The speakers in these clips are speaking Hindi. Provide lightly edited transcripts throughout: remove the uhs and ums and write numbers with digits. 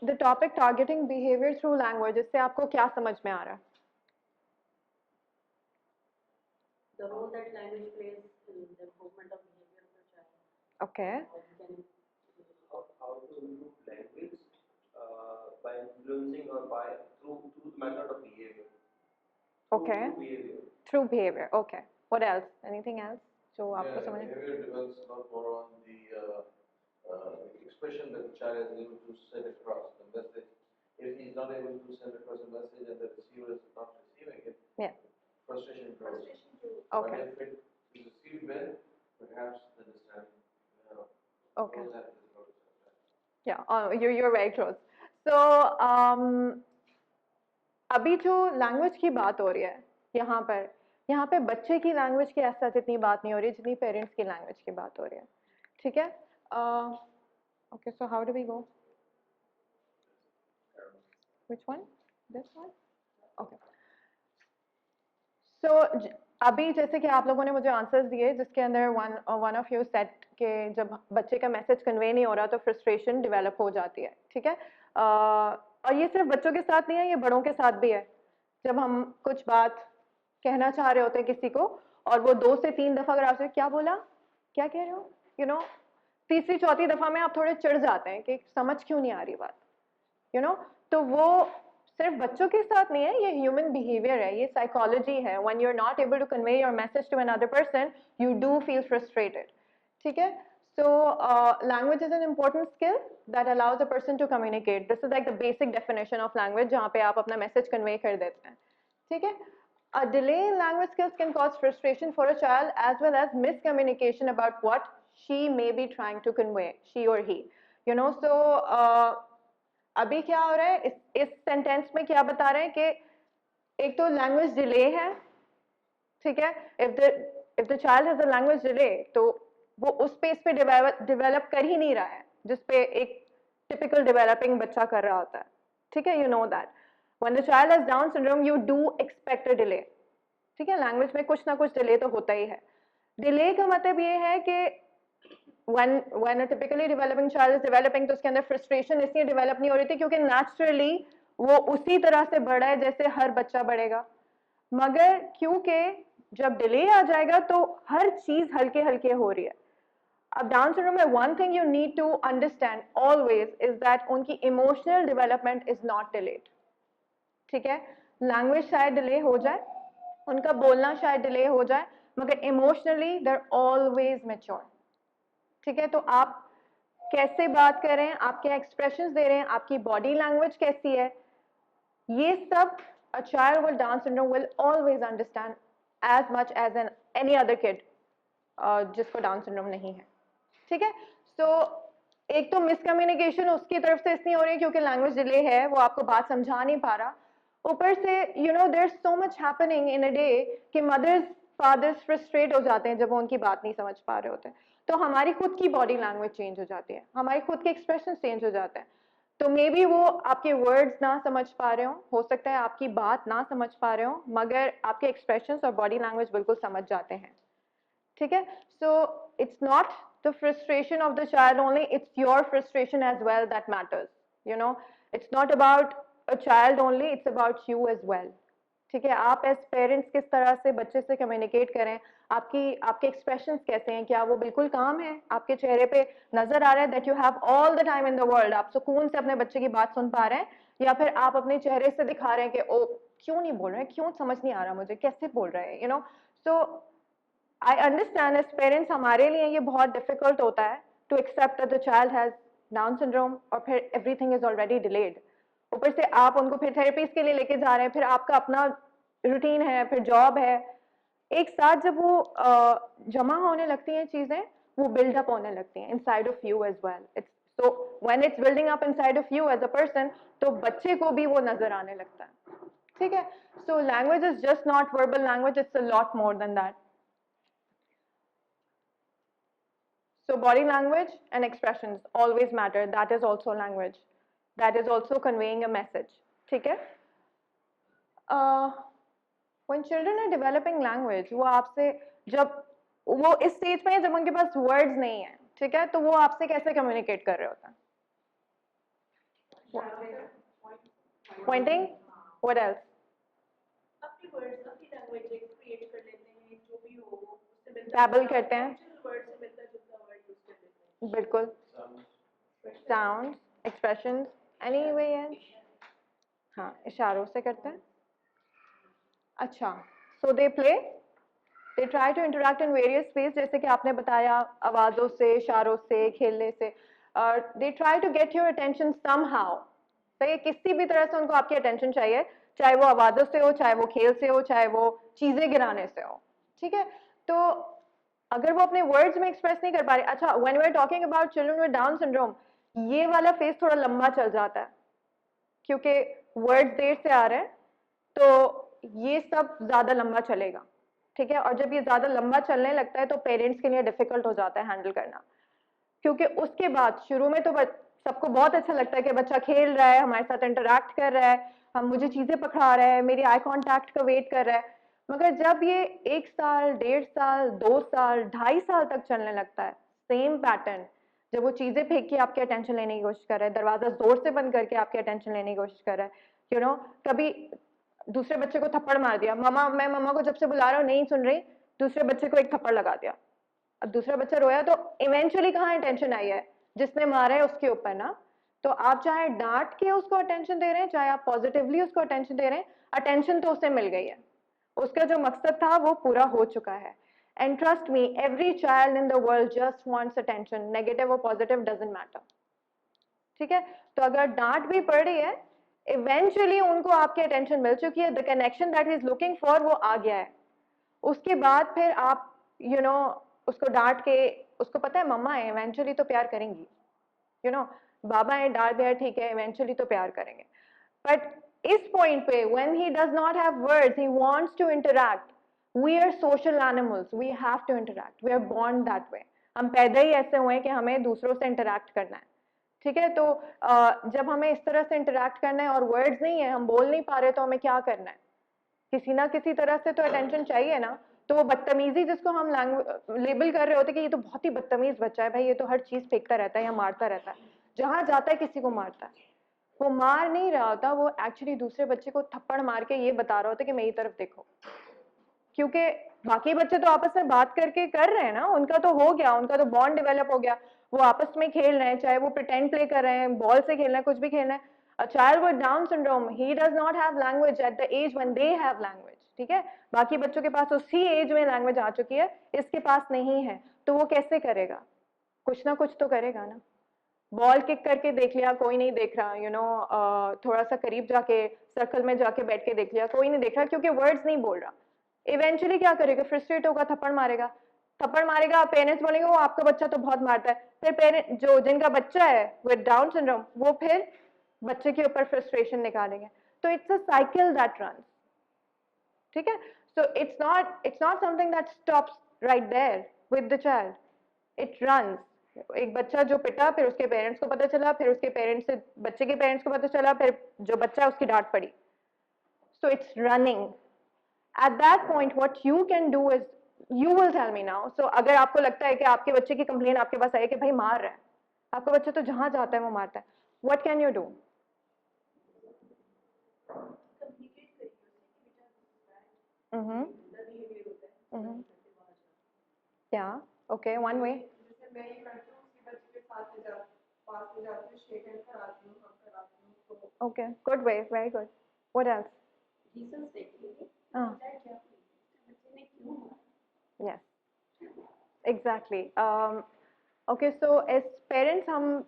The topic targeting behaviour through language, इससे आपको क्या समझ में आ रहा है? The role that language plays in the improvement of behavior of the child. Okay. How to improve language by influencing or by through the method of behavior. Okay. Through behavior. Through behavior. Okay. What else? Anything else? जो आपको समझ? Behavior depends a lot more on the expression that the child is able to send across the message. If he's not able to send across a message and the receiver is not receiving it, Yeah. frustration grows. Okay. But if it is received well, perhaps the understanding Okay. goes ahead with the process. Yeah, you're very close. So अभी जो लैंग्वेज की बात हो रही है यहाँ पे बच्चे की लैंग्वेज की ऐसा जितनी बात नहीं हो रही जितनी पेरेंट्स की लैंग्वेज की बात हो रही है, ठीक है? Okay, so how do we go? Which one? This one? Okay. So अभी जैसे कि आप लोगों ने मुझे आंसर्स दिए जिसके अंदर वन ऑफ यू सेट के जब बच्चे का मैसेज कन्वे नहीं हो रहा तो फ्रस्ट्रेशन डेवलप हो जाती है, ठीक है? और ये सिर्फ बच्चों के साथ नहीं है, ये बड़ों के साथ भी है। जब हम कुछ बात कहना चाह रहे होते हैं किसी को और वो 2 से 3 दफ़ा अगर आपसे क्या बोला, क्या कह रहे हो, यू नो, तीसरी चौथी दफ़ा में आप थोड़े चिढ़ जाते हैं कि समझ क्यों नहीं आ रही बात, यू नो। तो वो सिर्फ बच्चों के साथ नहीं है, ये ह्यूमन बिहेवियर है, ये साइकोलॉजी है। When you are not able to convey your message to another person you do feel frustrated, ठीक है? So language is an important skill that allows a person to communicate. This is like the basic definition of language जहाँ पे आप अपना message convey कर देते हैं, ठीक है? A delay in language skills can cause frustration for a child as well as miscommunication about what she may be trying to convey, she or he, you know. So अभी क्या हो रहा है इस सेंटेंस में क्या बता रहे हैं कि एक तो लैंग्वेज डिले है, ठीक है? If the child has a language delay तो वो उस स्पेस पे डेवलप कर ही नहीं रहा है जिस पे एक टिपिकल डेवलपिंग बच्चा कर रहा होता है, ठीक है? You know that when the child has Down syndrome you do expect a delay, ठीक है? लैंग्वेज में कुछ ना कुछ डिले तो होता ही है। डिले का मतलब ये है कि when a typically developing child is developing तो उसके अंदर फ्रस्ट्रेशन इसलिए डेवलप नहीं हो रही थी क्योंकि नेचुरली वो उसी तरह से बढ़ा है जैसे हर बच्चा बढ़ेगा, मगर क्योंकि जब डिले आ जाएगा तो हर चीज हल्के हल्के हो रही है। अब डाउन सिंड्रोम में one thing you need to understand always is that उनकी emotional development is not delayed, ठीक है? लैंग्वेज शायद डिले हो जाए, उनका बोलना शायद डिले हो जाए, मगर emotionally they are always mature, ठीक है? तो आप कैसे बात कर रहे हैं, आप क्या एक्सप्रेशंस दे रहे हैं, आपकी बॉडी लैंग्वेज कैसी है, ये सब a child with Down syndrome will always understand as much as any other kid जिसको डाउन सिंड्रोम नहीं है, ठीक है? सो एक तो मिसकम्युनिकेशन उसकी तरफ से इसलिए हो रही है क्योंकि लैंग्वेज डिले है, वो आपको बात समझा नहीं पा रहा। ऊपर से you know there is so much happening in a day कि मदर्स फादर्स फ्रस्ट्रेट हो जाते हैं जब वो उनकी बात नहीं समझ पा रहे होते हैं, तो हमारी खुद की बॉडी लैंग्वेज चेंज हो जाती है, हमारे खुद के एक्सप्रेशन चेंज हो जाते हैं। तो मे बी वो आपके वर्ड्स ना समझ पा रहे हो सकता है आपकी बात ना समझ पा रहे हो, मगर आपके एक्सप्रेशंस और बॉडी लैंग्वेज बिल्कुल समझ जाते हैं, ठीक है? So it's not the frustration of the child only, it's your frustration as well that matters, you know. It's not about a child only, it's about you as well, ठीक है? आप एज पेरेंट्स किस तरह से बच्चे से कम्युनिकेट करें, आपके एक्सप्रेशंस कैसे हैं, क्या वो बिल्कुल काम है, आपके चेहरे पे नजर आ रहा है that you have all the time in the world, आप सुकून से अपने बच्चे की बात सुन पा रहे हैं, या फिर आप अपने चेहरे से दिखा रहे हैं कि ओ क्यों नहीं बोल रहे हैं, क्यों समझ नहीं आ रहा मुझे, कैसे बोल रहे हैं, you know. So I understand as parents हमारे लिए ये बहुत डिफिकल्ट होता है to accept that the child has Down syndrome और फिर एवरीथिंग इज ऑलरेडी डिलेड। ऊपर से आप उनको फिर थेरेपीज के लिए लेके जा रहे हैं, फिर आपका अपना रूटीन है, फिर जॉब है, एक साथ जब वो जमा होने लगती हैं चीजें, वो बिल्डअप होने लगती हैं inside of you as well. It's so when it's building up inside of you as a person, तो बच्चे को भी वो नजर आने लगता है, ठीक है? So language is just not verbal language, it's a lot more than that. So body language and expressions always matter. That is also language. That is also conveying a message. ठीक है? When children are developing language, वो आपसे जब वो इस स्टेज पे है जब उनके पास वर्ड्स नहीं है, ठीक है? तो वो आपसे कैसे कम्युनिकेट कर रहे होते हैं? Pointing? What else? अपनी वर्ड्स अपनी लैंग्वेज क्रिएट कर लेते हैं जो भी हो उससे मिलता Babble करते हैं। वर्ड से मिलता जुलता वर्ड यूज कर लेते हैं बिल्कुल। Sounds, expressions, any way in? हाँ, इशारों से करते हैं। अच्छा, so they play, they try to interact in various ways, जैसे कि आपने बताया आवाज़ों से, इशारों से, खेलने से, they try to get your attention somehow. तो ये किसी भी तरह से उनको आपकी attention चाहिए, चाहे वो आवाज़ों से हो, चाहे वो खेल से हो, चाहे वो चीज़ें गिराने से हो, ठीक है? तो अगर वो अपने words में express नहीं कर पा रहे, अच्छा, when we are talking about children with Down syndrome, ये वाला phase थोड़ा लंबा चल जाता है, क्योंकि words देर से आ रहे हैं, तो ये सब ज़्यादा लंबा चलेगा, ठीक है? और जब ये ज़्यादा लंबा चलने लगता है तो पेरेंट्स के लिए डिफ़िकल्ट हो जाता है हैंडल करना, क्योंकि उसके बाद शुरू में तो सबको बहुत अच्छा लगता है कि बच्चा खेल रहा है, हमारे साथ इंटरैक्ट कर रहा है, हम मुझे चीज़ें पकड़ा रहा है, मेरी आई कॉन्टैक्ट का वेट कर रहा है, मगर जब ये 1 साल, 1.5 साल, 2 साल, 2.5 साल तक चलने लगता है, सेम पैटर्न, जब वो चीज़ें फेंक के आपके अटेंशन लेने की कोशिश कर रहा है, दरवाज़ा ज़ोर से बंद करके आपके अटेंशन लेने की कोशिश कर रहा है, कभी दूसरे बच्चे को थप्पड़ मार दिया, मैं मम्मा को जब से बुला रहा हूँ नहीं सुन रही, दूसरे बच्चे को एक थप्पड़ लगा दिया, अब दूसरा बच्चा रोया तो इवेंचुअली कहाँ अटेंशन आई है, जिसने मारा है उसके ऊपर ना। तो आप चाहे डांट के उसको अटेंशन दे रहे हैं, चाहे आप पॉजिटिवली उसको अटेंशन दे रहे हैं, अटेंशन तो उसे मिल गई है, उसका जो मकसद था वो पूरा हो चुका है। And trust me, every child in the world just wants attention, negative और पॉजिटिव डजंट मैटर, ठीक है? तो अगर डांट भी पड़ रही है, इवेंचुअली उनको आपकी अटेंशन मिल चुकी है, the connection that is looking for वो आ गया है, उसके बाद फिर आप उसको डांट के, उसको पता है मम्मा है इवेंचुअली तो प्यार करेंगी, बाबा है डांट दिया ठीक है इवेंचुअली तो प्यार करेंगे, बट इस पॉइंट पे when he does not have words, he wants to interact, we are social animals, we have to interact, we are born that way, हम पैदा ही ऐसे हुए कि हमें दूसरों से इंटरैक्ट करना है, ठीक है? तो जब हमें इस तरह से इंटरैक्ट करना है और वर्ड्स नहीं है, हम बोल नहीं पा रहे, तो हमें क्या करना है? किसी ना किसी तरह से तो अटेंशन चाहिए ना। तो वो बदतमीजी जिसको हम लेबल कर रहे होते कि ये तो बहुत ही बदतमीज बच्चा है भाई, ये तो हर चीज फेंकता रहता है या मारता रहता है, जहां जाता है किसी को मारता है, वो मार नहीं रहा होता, वो एक्चुअली दूसरे बच्चे को थप्पड़ मार के ये बता रहा होता कि मेरी तरफ देखो, क्योंकि बाकी बच्चे तो आपस में बात करके कर रहे हैं ना, उनका तो हो गया, उनका तो बॉन्ड डेवलप हो गया, वो आपस में खेल रहे हैं, चाहे वो प्रिटेंड प्ले कर रहे हैं, बॉल से खेल रहे हैं, कुछ भी खेल रहे हैं। A child with Down syndrome, he does not have language at the age when they have language, ठीक है? बाकी बच्चों के पास उसी एज में लैंग्वेज आ चुकी है, इसके पास नहीं है, तो वो कैसे करेगा? कुछ ना कुछ तो करेगा ना। बॉल किक करके देख लिया, कोई नहीं देख रहा, थोड़ा सा करीब जाके सर्कल में जाके बैठ के देख लिया, कोई नहीं देख रहा, क्योंकि वर्ड्स नहीं बोल रहा। इवेंचुअली क्या करेगा? फ्रस्ट्रेट होगा, थप्पड़ मारेगा, पेरेंट्स बोलेंगे वो आपका बच्चा तो बहुत मारता है, फिर पेरेंट जिनका बच्चा है विद डाउन सिंड्रोम, वो फिर बच्चे के ऊपर फ्रस्ट्रेशन निकालेंगे, तो it's a cycle that runs, ठीक है? So it's not something that stops right there with the child, it runs. एक बच्चा जो पिटा, फिर उसके पेरेंट्स को पता चला, फिर उसके पेरेंट्स से बच्चे के पेरेंट्स को पता चला, फिर जो बच्चा है उसकी डांट पड़ी, so it's running. At that point, what you can do is, you will tell me now. So अगर आपको लगता है कि आपके बच्चे की कंप्लेन आपके पास आई कि भाई मार रहा है, आपका बच्चा तो जहां जाता है वो मारता है, what can you do? Yeah, okay, one way. मैं ये करती हूँ उसके बच्चे के पास में जाती हूँ, शेक हैंड कराती हूँ, हग कराती हूँ, तो Okay, good way, very good. What else? Reasons देखिए हाँ, बच्चे ने क्यों मारा, yes, exactly. Okay, so as parents हम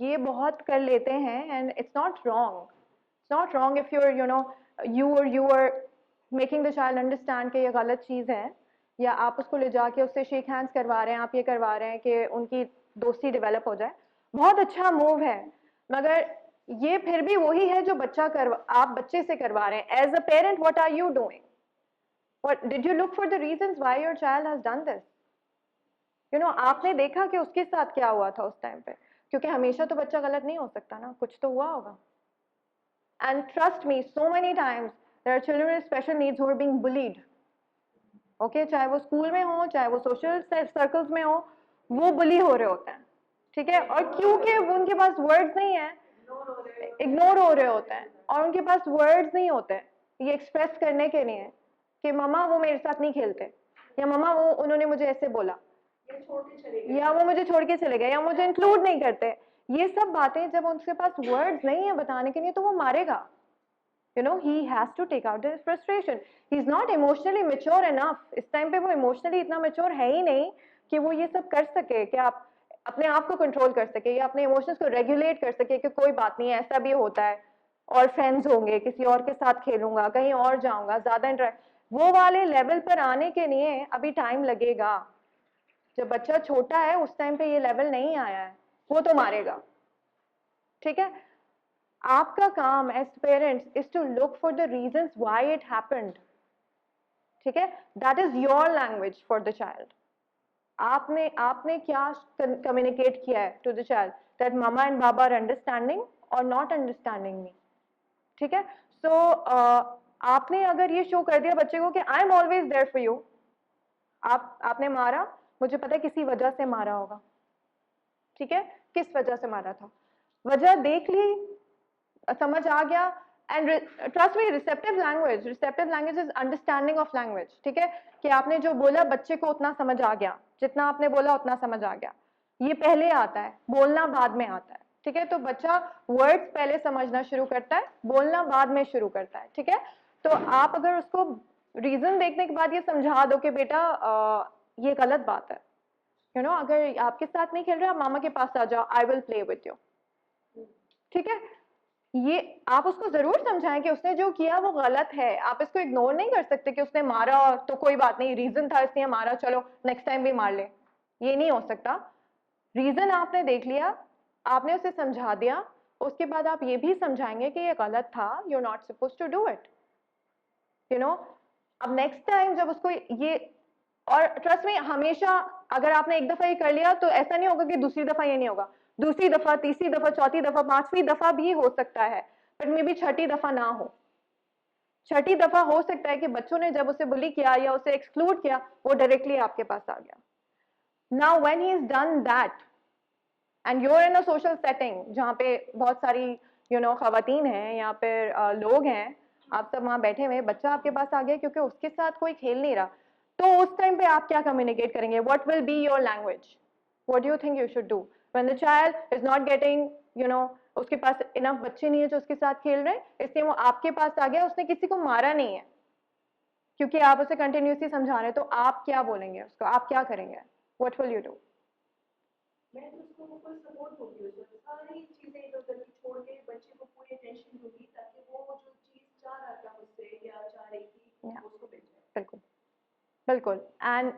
ये बहुत कर लेते हैं, and it's not wrong. It's not wrong if you are making the child understand कि ये गलत चीज़ है, या आप उसको ले जाके उससे शेक हैंड्स करवा रहे हैं, आप ये करवा रहे हैं कि उनकी दोस्ती डेवलप हो जाए, बहुत अच्छा मूव है, मगर ये फिर भी वही है जो आप बच्चे से करवा रहे हैं। As a parent, what are you doing? What did you look for the reasons why your child has done this? आपने देखा कि उसके साथ क्या हुआ था उस टाइम पे, क्योंकि हमेशा तो बच्चा गलत नहीं हो सकता ना, कुछ तो हुआ होगा। And trust me, so many times there are children with special needs who are being bullied. Okay, चाहे वो स्कूल में हो, चाहे वो सोशल सर्कल्स में हो, वो बुली हो रहे होते हैं, ठीक है? और क्योंकि वो उनके पास वर्ड्स नहीं है, इग्नोर हो रहे होते हैं और उनके पास वर्ड्स नहीं होते ये एक्सप्रेस करने के लिए कि मम्मा वो मेरे साथ नहीं खेलते, या मम्मा वो उन्होंने मुझे ऐसे बोला, ये छोड़ के चले गए, या वो मुझे छोड़ के चले गए, या मुझे इंक्लूड नहीं करते। ये सब बातें जब उनके पास वर्ड्स नहीं है बताने के लिए तो वो मारेगा। You know, he has to take out his frustration. He's not emotionally mature enough. इस टाइम पे वो इमोशनली इतना मेच्योर है ही नहीं कि वो ये सब कर सके, कि आप अपने आप को कंट्रोल कर सके या अपने इमोशंस को रेगुलेट कर सके कि कोई बात नहीं ऐसा भी होता है और फ्रेंड्स होंगे, किसी और के साथ खेलूंगा, कहीं और जाऊंगा, ज्यादा इंटरेक्ट, वो वाले लेवल पर आने के लिए अभी टाइम लगेगा। जब बच्चा छोटा है उस टाइम पे ये लेवल नहीं आया है, वो तो मारेगा। ठीक है, आपका काम as parents is to look for the reasons why it happened. ठीक है, that is your language for the child. आपने क्या कम्युनिकेट किया है to the child that mama and बाबा आर अंडरस्टैंडिंग और नॉट अंडरस्टैंडिंग मी। ठीक है, सो आपने अगर ये शो कर दिया बच्चे को कि I am always there for you, आपने मारा, मुझे पता है किसी वजह से मारा होगा। ठीक है, किस वजह से मारा था, वजह देख ली, समझ आ गया। And trust me, receptive language is understanding of language. ठीक है, कि आपने जो बोला बच्चे को उतना समझ आ गया, जितना आपने बोला उतना समझ आ गया। ये पहले आता है, बोलना बाद में आता है। ठीक है, तो बच्चा वर्ड्स पहले समझना शुरू करता है, बोलना बाद में शुरू करता है। ठीक है, तो आप अगर उसको रीजन देखने के बाद ये समझा दो कि बेटा ये गलत बात है, यू नो, अगर आपके साथ नहीं खेल रहे आप मामा के पास आ जाओ, I will play with you. ठीक है, ये आप उसको जरूर समझाएं कि उसने जो किया वो गलत है। आप इसको इग्नोर नहीं कर सकते कि उसने मारा तो कोई बात नहीं, रीजन था इसलिए मारा, चलो नेक्स्ट टाइम भी मार ले, ये नहीं हो सकता। रीजन आपने देख लिया, आपने उसे समझा दिया, उसके बाद आप ये भी समझाएंगे कि ये गलत था, you are not suppose to do it, you know. अब नेक्स्ट टाइम जब उसको ये, और ट्रस्ट में हमेशा अगर आपने एक दफा ये कर लिया तो ऐसा नहीं होगा कि दूसरी दफा ये नहीं होगा, दूसरी दफा, तीसरी दफा, चौथी दफा, पांचवी दफा भी हो सकता है, बट मे बी छठी दफा ना हो। छठी दफा हो सकता है कि बच्चों ने जब उसे बुली किया या उसे एक्सक्लूड किया, वो डायरेक्टली आपके पास आ गया। Now when he is done that and you are in a social setting जहाँ पे बहुत सारी खवातीन हैं या फिर लोग हैं, आप सब वहाँ बैठे हुए, बच्चा आपके पास आ गया क्योंकि उसके साथ कोई खेल नहीं रहा, तो उस टाइम पे आप क्या कम्युनिकेट करेंगे? What will be your language? What do you think you should do when the child is not getting, उसके पास इनफ बच्चे नहीं है जो उसके साथ खेल रहे हैं, इसलिए वो आपके पास आ गया, उसने किसी को मारा नहीं है क्योंकि आप उसे कंटिन्यूसली समझा रहे हैं, तो आप क्या बोलेंगे उसको, आप क्या करेंगे? What will you do? मैं तो उसको फुल सपोर्ट होगी, उसको सारी चीजें इधर उधर की छोड़ के बच्चे को पूरी अटेंशन दूंगी ताकि वो जो चीज चाह रहा था मुझसे या चाह रही थी Yeah. उसको मिल जाए। बिल्कुल बिल्कुल। एंड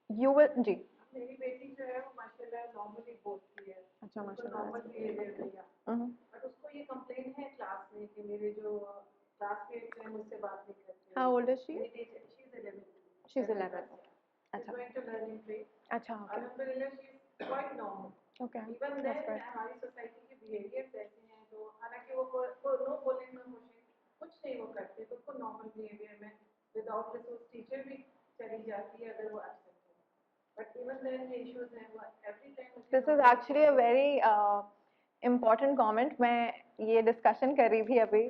यू विल जी। मेरी बेटी जो है वो माशाल्लाह नॉर्मली बोलती है, अच्छा, माशाल्लाह। नॉर्मल बिहेवियर भैया, बट उसको ये कंप्लेन है क्लास में कि मेरे जो क्लासमेट्स हैं मुझसे बात नहीं करते। How old is she? मेरी teacher she is 11, she is 11। अच्छा गोइंग टू लर्निंग प्ले। अच्छा, ओके अल्हम्दुलिल्लाह she is quite normal. Okay, even that's then good. हमारी सोसाइटी के बिहेवियर ऐसे हैं, तो हालांकि वो नो बोलने में कुछ नहीं वो करते, तो उसको नॉर्मल बिहेवियर में विदाउट रिसोर्स टीचर भी चली जाती है अगर वो एब्सेंट है, बट इवन देन ये इश्यूज हैं वो every time. This is actually a very important comment. मैं ये डिस्कशन कर रही थी अभी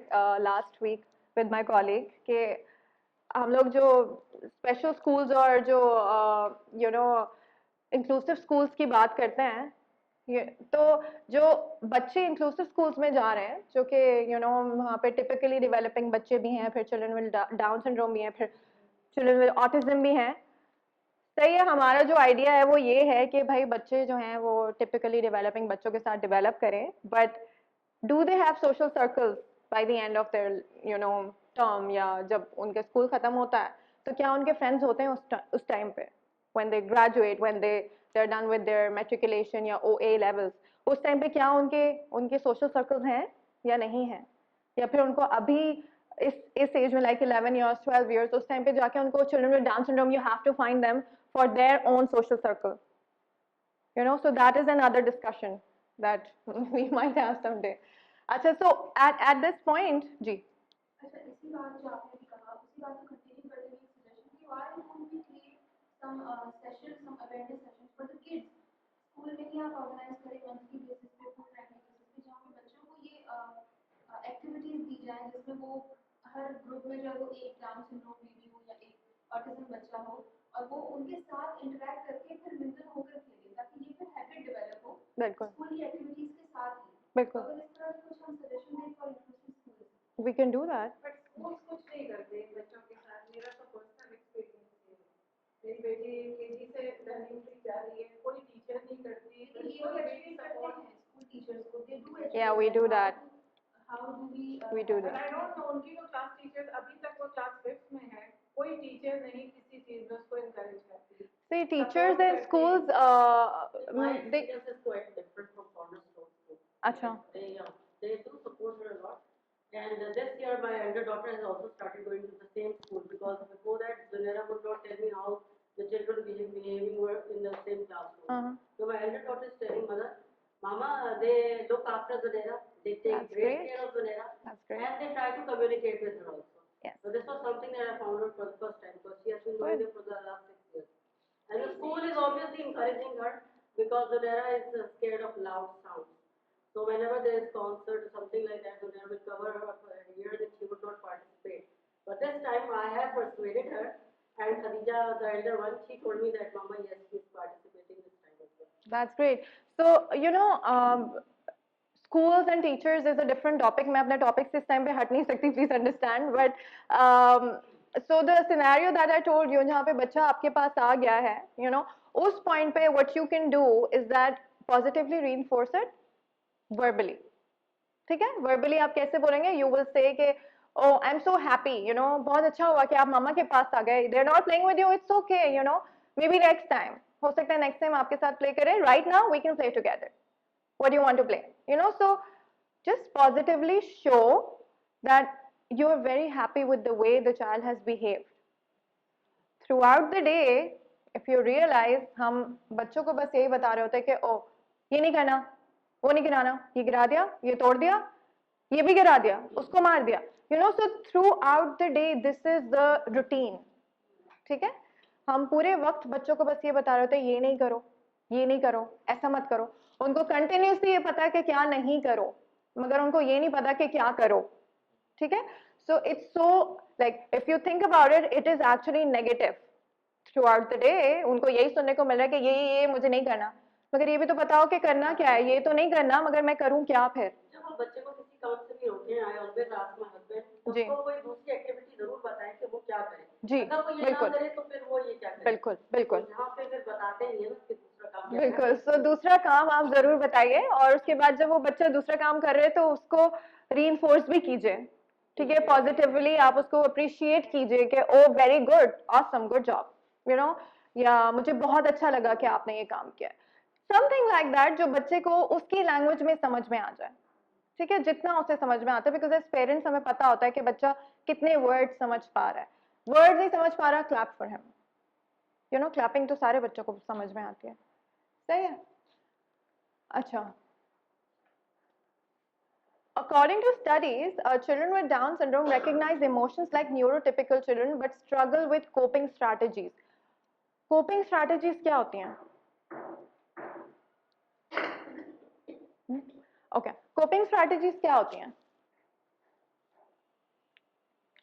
last week with my colleague कि हम लोग जो स्पेशल स्कूल्स और जो इंक्लूसिव स्कूल्स की बात करते हैं, ये तो जो बच्चे इंक्लूसिव स्कूल्स में जा रहे हैं, जो कि वहाँ पे टिपिकली डेवलपिंग बच्चे भी हैं, फिर चिल्ड्रन विद डाउन सिंड्रोम भी हैं, फिर चिल्ड्रन विद ऑटिज्म भी हैं। सही है, हमारा जो आइडिया है वो ये है कि भाई बच्चे जो हैं वो टिपिकली डेवलपिंग बच्चों के साथ डेवलप करें, but do they have social circles by the end of their term, या जब उनके स्कूल खत्म होता है तो क्या उनके फ्रेंड्स होते हैं उस टाइम पे, when they graduate, when they are done with their matriculation या ओए लेवल्स, उस टाइम पे क्या उनके सोशल सर्कल्स हैं या नहीं हैं? या फिर उनको अभी इस एज में लाइक 11 years 12 years उस टाइम पे जाके उनको children with Down syndrome, you have to find them for their own social circle, so that is another discussion that we might have someday. अच्छा, so at this point जी। अच्छा, इसी बात जो आपने भी कहा उसी बात को कंटिन्यू करते हुए एक सजेशन कि why don't we create some sessions, some awareness sessions for the kids? School में ही आप ऑर्गेनाइज करें मंथली बेसिस पे, फुल टाइम बेसिस पे, जहाँ पे बच्चों को ये हर ग्रुप में जो है वो एक डाउन सिंड्रोम बेबी हो या एक ऑटिज्म बच्चा हो और वो उनके साथ इंटरेक्ट करके फिर मिलकर होकर खेले ताकि ये फिर हैबिट डेवलप हो बिल्कुल स्कूल की एक्टिविटीज के साथ ही। बिल्कुल अगर इस तरह से कुछ हम सजेशन दें for interesting school. we can do that. But schools कुछ नहीं करते बच्चों के साथ। मेरा तो पर्सनल एक्सपीरियंस है, मेरी बेटी केजी से लर्निंग की जा रही है, कोई टीचर नहीं करती, ये कोई लोग भी एक्चुअली करते सपोर्ट। हैं स्कूल टीचर्स को they do Yeah, we do that. How do We do and that. I don't know उनकी वो क्लास टीचर्स अभी तक वो क्लास 5th में है, कोई टीचर नहीं किसी चीज में उसको इनकरेज करती। See, teachers Support in करते schools, My they, experience is quite different from Cornerstone too. Acha. They do support her a lot. And this year my elder daughter has also started going to the same school because before that Zulera would not tell me how the children behaving were in the same classroom. Uh-huh. So my elder daughter is telling mother, Mama, they look after Zulera, they take That's great great. care of Zulera, That's great. and they try to communicate with her also. Yes. So this was something that I found out for the first time because she has been going Good. there for the last 6 years. And the school is obviously encouraging her because Zulera is scared of loud sounds. So whenever there is concert or something like that, Zulera will cover her ear that she would not participate. But this time I have persuaded her, and Khadija, the elder one, she told me that Mama, yes, she is participating this time as well. That's great. So, you know, schools and teachers is a different topic. मैं अपने topic से इस time पे हट नहीं सकती, please understand. But so the scenario that I told you, जहाँ पे बच्चा आपके पास आ गया है, you know, उस point पे what you can do is that positively reinforce it verbally. ठीक है? Verbally आप कैसे बोलेंगे? You will say कि oh, I'm so happy, you know, बहुत अच्छा हुआ कि आप मामा के पास आ गए. They're not playing with you, it's okay, you know. Maybe next time. हो सकता है next time आपके साथ play करें. Right now we can play together. What do you want to play? You know, so just positively show that you are very happy with the way the child has behaved. Throughout the day, if you realize हम बच्चों को बस यही बता रहे होते हैं कि ओ ये नहीं करना, वो नहीं गिराना, ये गिरा दिया, ये तोड़ दिया, ये भी गिरा दिया, उसको मार दिया. You know, so throughout the day, this is the routine. ठीक है? हम पूरे वक्त बच्चों को बस ये बता रहे होते हैं ये नहीं करो, ये नहीं करो, ऐसा मत करो. उनको कंटिन्यूसली ये पता है कि क्या नहीं करो, मगर उनको ये नहीं पता कि क्या करो. ठीक है? So it's so like if you think about it, it is actually negative. Throughout the day, उनको यही सुनने को मिल रहा है कि ये मुझे नहीं करना, मगर ये भी तो बताओ कि करना क्या है. ये तो नहीं करना, मगर मैं करूँ क्या फिर? जब हम बच्चे को किसी काम से भी रोके हैं, I always ask my husband, जी. उसको कोई दूसरी एक्टिविटी जरूर बताएं कि वो क्या करे. जी, अगर वो ये ना बिल्कुल. करे तो फिर वो ये क्या करे. बिल्कुल बिल्कुल यहाँ पे फिर बताते ही है ना कि दूसरा काम क्या बिल्कुल. So दूसरा काम आप जरूर बताइए और उसके बाद जब वो बच्चा दूसरा काम कर रहे हैं तो उसको reinforce भी कीजिए. ठीक है? पॉजिटिवली आप उसको अप्रिशिएट कीजिए कि oh very good, awesome, good job, you know, या मुझे बहुत अच्छा लगा कि आपने ये काम किया. समथिंग लाइक दैट जो बच्चे को उसकी लैंग्वेज में समझ में आ जाए. ठीक है? जितना उसे समझ में आता है, बिकॉज एज पेरेंट्स हमें पता होता है कि बच्चा कितने वर्ड समझ पा रहा है. वर्ड नहीं समझ पा रहा, clap for him. You know, clapping तो सारे बच्चों को समझ में आती है. सही है? अच्छा. According to studies, children with Down syndrome recognize emotions like neurotypical children but struggle with coping strategies. Coping strategies क्या होती हैं? Okay, coping strategies क्या होती हैं?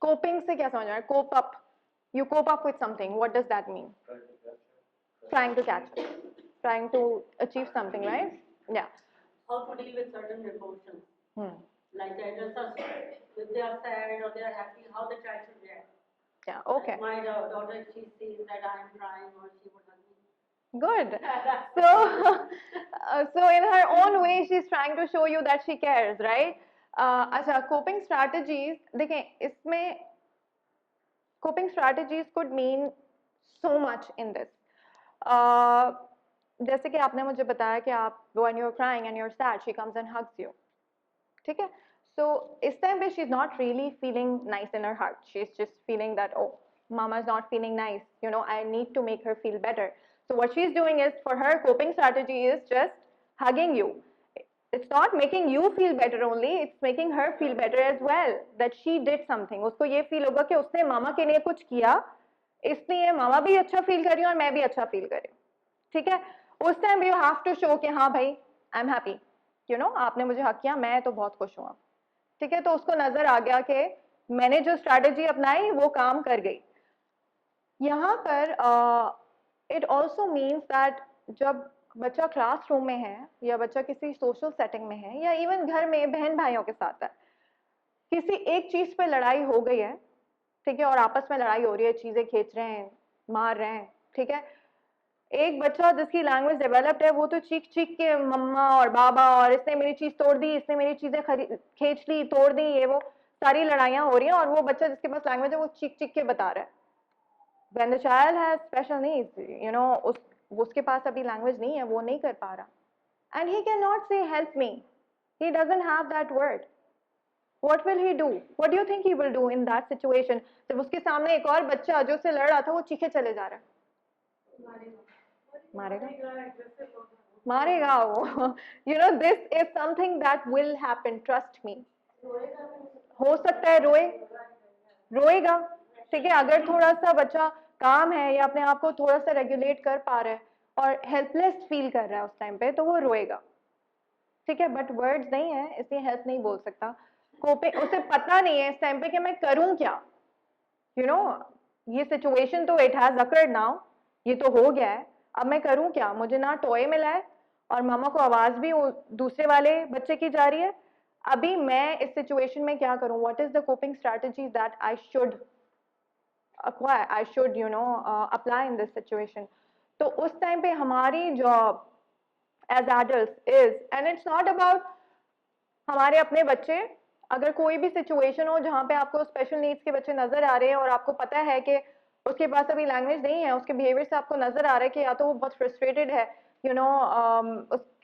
Coping से क्या समझ रहा है? Cope up. You cope up with something. What does that mean? Trying to catch up. Trying to achieve something, right? Yeah. How to deal with certain emotions. Like adults are, if they are sad or they are happy, how the child should react. Yeah, okay. Like my daughter, if she sees that I am crying or she would hug me. Good. So in her own way, she's trying to show you that she cares, right? अच्छा, coping strategies, देखें, इसमें coping strategies could mean so much in this. जैसे कि आपने मुझे बताया कि आप when you're crying and you're sad, she comes and hugs you. ठीक है? So इस time पे she's not really feeling nice in her heart. She's just feeling that, oh, mama's not feeling nice. You know, I need to make her feel better. So what she's doing is, for her, coping strategy is just hugging you. It's not making you feel better only, it's making her feel better as well, that she did something. उसको ये feel होगा कि उसने मामा के लिए कुछ किया, इसलिए मामा भी अच्छा feel कर रही है और मैं भी अच्छा feel कर रही हूँ. ठीक है? उस time you have to show कि हाँ भाई, I'm happy. You know, आपने मुझे हक किया, मैं तो बहुत खुश हूँ. ठीक है? तो उसको नजर आ गया कि मैंने जो स्ट्रैटेजी अपनाई वो काम कर गई। यहाँ पर इट ऑल्सो मीन्स दैट जब बच्चा क्लासरूम में है या बच्चा किसी सोशल सेटिंग में है या इवन घर में बहन भाइयों के साथ है, किसी एक चीज पे लड़ाई हो गई है, ठीक है, और आपस में लड़ाई हो रही है, चीजें खींच रहे हैं, मार रहे हैं, ठीक है, एक बच्चा जिसकी लैंग्वेज डेवलप्ड है वो तो चीख चीख के मम्मा और बाबा और इसने मेरी चीज तोड़ दी, इसने मेरी चीजें खींच ली, तोड़ दी, ये वो सारी लड़ाइयां हो रही हैं, और वो बच्चा जिसके पास लैंग्वेज है वो चीख चीख के बता रहा है। When the child has special needs, you know, उसके पास अभी लैंग्वेज नहीं है, वो नहीं कर पा रहा, and he cannot say help me, he doesn't have that word. What will he do? What do you think he will do in that situation? जब उसके सामने एक और बच्चा जो उससे लड़ रहा था वो चीखे चले जा रहा है, मारेगा मारेगा वो you know, this is something that will happen, trust me. हो सकता है रोएगा, ठीक है, अगर थोड़ा सा बच्चा काम है या अपने आप को थोड़ा सा रेगुलेट कर पा रहा है और हेल्पलेस फील कर रहा है उस टाइम पे, तो वो रोएगा, ठीक है, बट वर्ड्स नहीं है इसलिए हेल्प नहीं बोल सकता। कोपिंग, उसे पता नहीं है इस टाइम पे कि मैं करूं क्या, यू नो, ये सिचुएशन तो इट हैज अकर्ड नाउ, ये तो हो गया है, अब मैं करूं क्या, मुझे ना टॉय मिला है और मामा को आवाज भी दूसरे वाले बच्चे की जा रही है, अभी मैं इस सिचुएशन में क्या करूं, what is the coping strategy that I should acquire, I should, you know, apply in this situation. तो उस टाइम पे हमारी job as adults is, and it's not about हमारे अपने बच्चे, अगर कोई भी सिचुएशन हो जहाँ पे आपको स्पेशल नीड्स के बच्चे नजर आ रहे हैं और आपको पता है कि उसके पास अभी लैंग्वेज नहीं है, उसके बिहेवियर से आपको नजर आ रहा है कि या तो वो बहुत फ्रस्ट्रेटेड है, यू नो,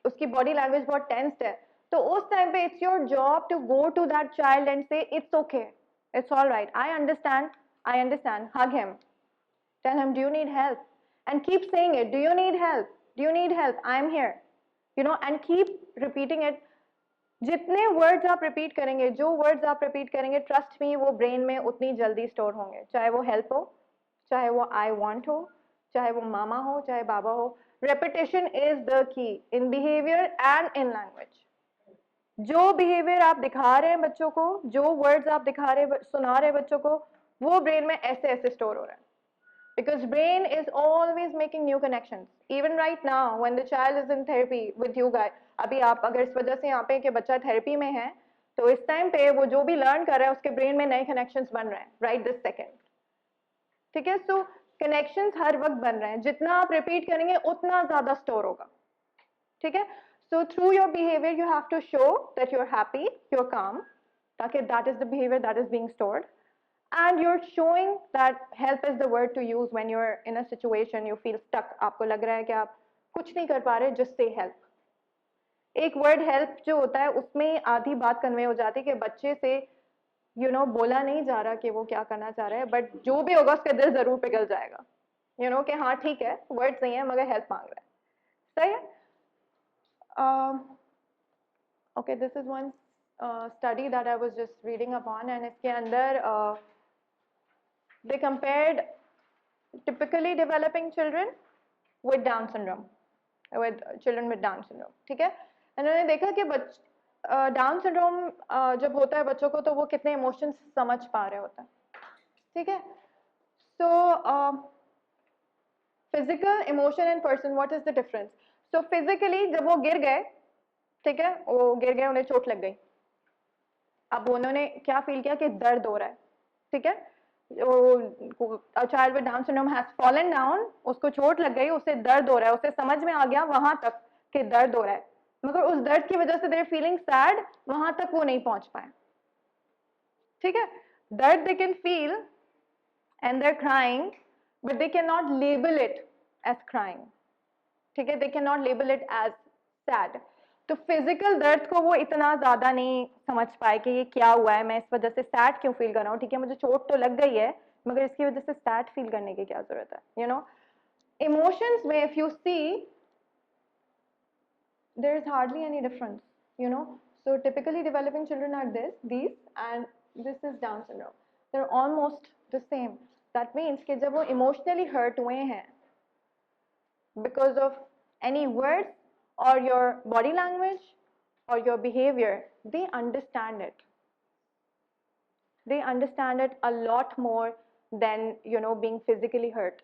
उसकी बॉडी लैंग्वेज बहुत टेंस्ड है, तो उस टाइम पे it's your job to go to that child and say it's okay, it's all right, I understand, hug him, tell him, do you need help, and keep saying it, do you need help, do you need help, I am here, you know, and keep repeating it. जितने वर्ड्स आप रिपीट करेंगे, जो वर्ड्स आप रिपीट करेंगे, ट्रस्ट मी, वो ब्रेन में उतनी जल्दी स्टोर होंगे, चाहे वो हेल्प हो, चाहे वो आई वांट हो, चाहे वो मामा हो, चाहे बाबा हो। रेपिटेशन इज द की in behaviour and in language. जो बिहेवियर आप दिखा रहे हैं बच्चों को, जो वर्ड्स आप दिखा रहे सुना रहे बच्चों को, वो ब्रेन में ऐसे ऐसे स्टोर हो रहा है, because brain is always making new connections. Even right now when the child is in therapy with you guys, अभी आप अगर इस वजह से यहाँ पे कि बच्चा थेरेपी में है, तो इस टाइम पे वो जो भी लर्न कर रहा है उसके ब्रेन में नए कनेक्शंस बन रहे हैं राइट दिस सेकेंड, ठीक है, सो कनेक्शंस हर वक्त बन रहे हैं, जितना आप रिपीट करेंगे उतना ज्यादा स्टोर होगा, ठीक है, so through your behaviour you have to show that you are happy, you are calm, ताकि that is the behaviour that is being stored, and you're showing that help is the word to use when you're in a situation you feel stuck, आपको लग रहा है कि आप कुछ नहीं कर पा रहे, just say help. एक word help जो होता है उसमें आधी बात कन्वे हो जाती है कि बच्चे से you know बोला नहीं जा रहा कि वो क्या करना चाह रहा है, but जो भी होगा उसका दिल जरूर पिघल जाएगा, you know, कि हाँ ठीक है वर्ड्स नहीं है मगर हेल्प मांग रहा है, सही है। Okay, this is one study that I was just reading upon, and इसके अंदर they compared typically developing children with Down syndrome, with children with Down syndrome, ठीक है, इन्होंने देखा कि डाउन सिंड्रोम जब होता है बच्चों को तो वो कितने इमोशंस समझ पा रहे होते हैं, ठीक है, so physical emotion and person, what is the difference, so physically जब वो गिर गए, ठीक है, वो गिर गए, उन्हें चोट लग गई, अब उन्होंने क्या फील किया कि दर्द हो रहा है, ठीक है, a child with Down syndrome has fallen down, उसको चोट लग गई, उसे दर्द हो रहा है, उसे समझ में आ गया वहां तक कि दर्द हो रहा है, मगर उस दर्द की वजह से they're feeling sad, वहां तक वो नहीं पहुंच पाए, ठीक है, दर्द they can feel and they're crying but they cannot label it as crying, ठीक है, they cannot label it as sad. तो फिजिकल दर्द को वो इतना ज्यादा नहीं समझ पाए कि ये क्या हुआ है, मैं इस वजह से सैड क्यों फील कर रहा हूँ, ठीक है, मुझे चोट तो लग गई है मगर इसकी वजह से सैड फील करने की क्या जरूरत है, यू नो, इमोशंस में if you see there is hardly any difference, you know, so typically developing children are these and this is Down syndrome, they're almost the same. That means कि जब वो इमोशनली हर्ट हुए हैं because of any words or your body language or your behavior, they understand it. they understand it a lot more than being physically hurt.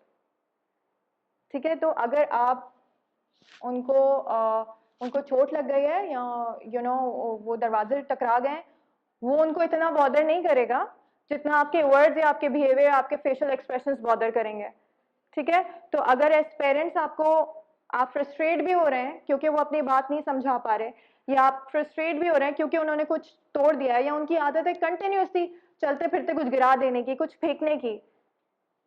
ठीक है, तो अगर आप उनको चोट लग गई है या वो दरवाजे टकरा गए, वो उनको इतना बॉदर नहीं करेगा जितना आपके वर्ड्स या आपके बिहेवियर, आपके फेशियल एक्सप्रेशंस बॉदर करेंगे. ठीक है, तो अगर एज पेरेंट्स आप फ्रस्ट्रेट भी हो रहे हैं क्योंकि वो अपनी बात नहीं समझा पा रहे, या आप फ्रस्ट्रेट भी हो रहे हैं क्योंकि उन्होंने कुछ तोड़ दिया है, या उनकी आदत है कंटिन्यूसली चलते फिरते कुछ गिरा देने की, कुछ फेंकने की,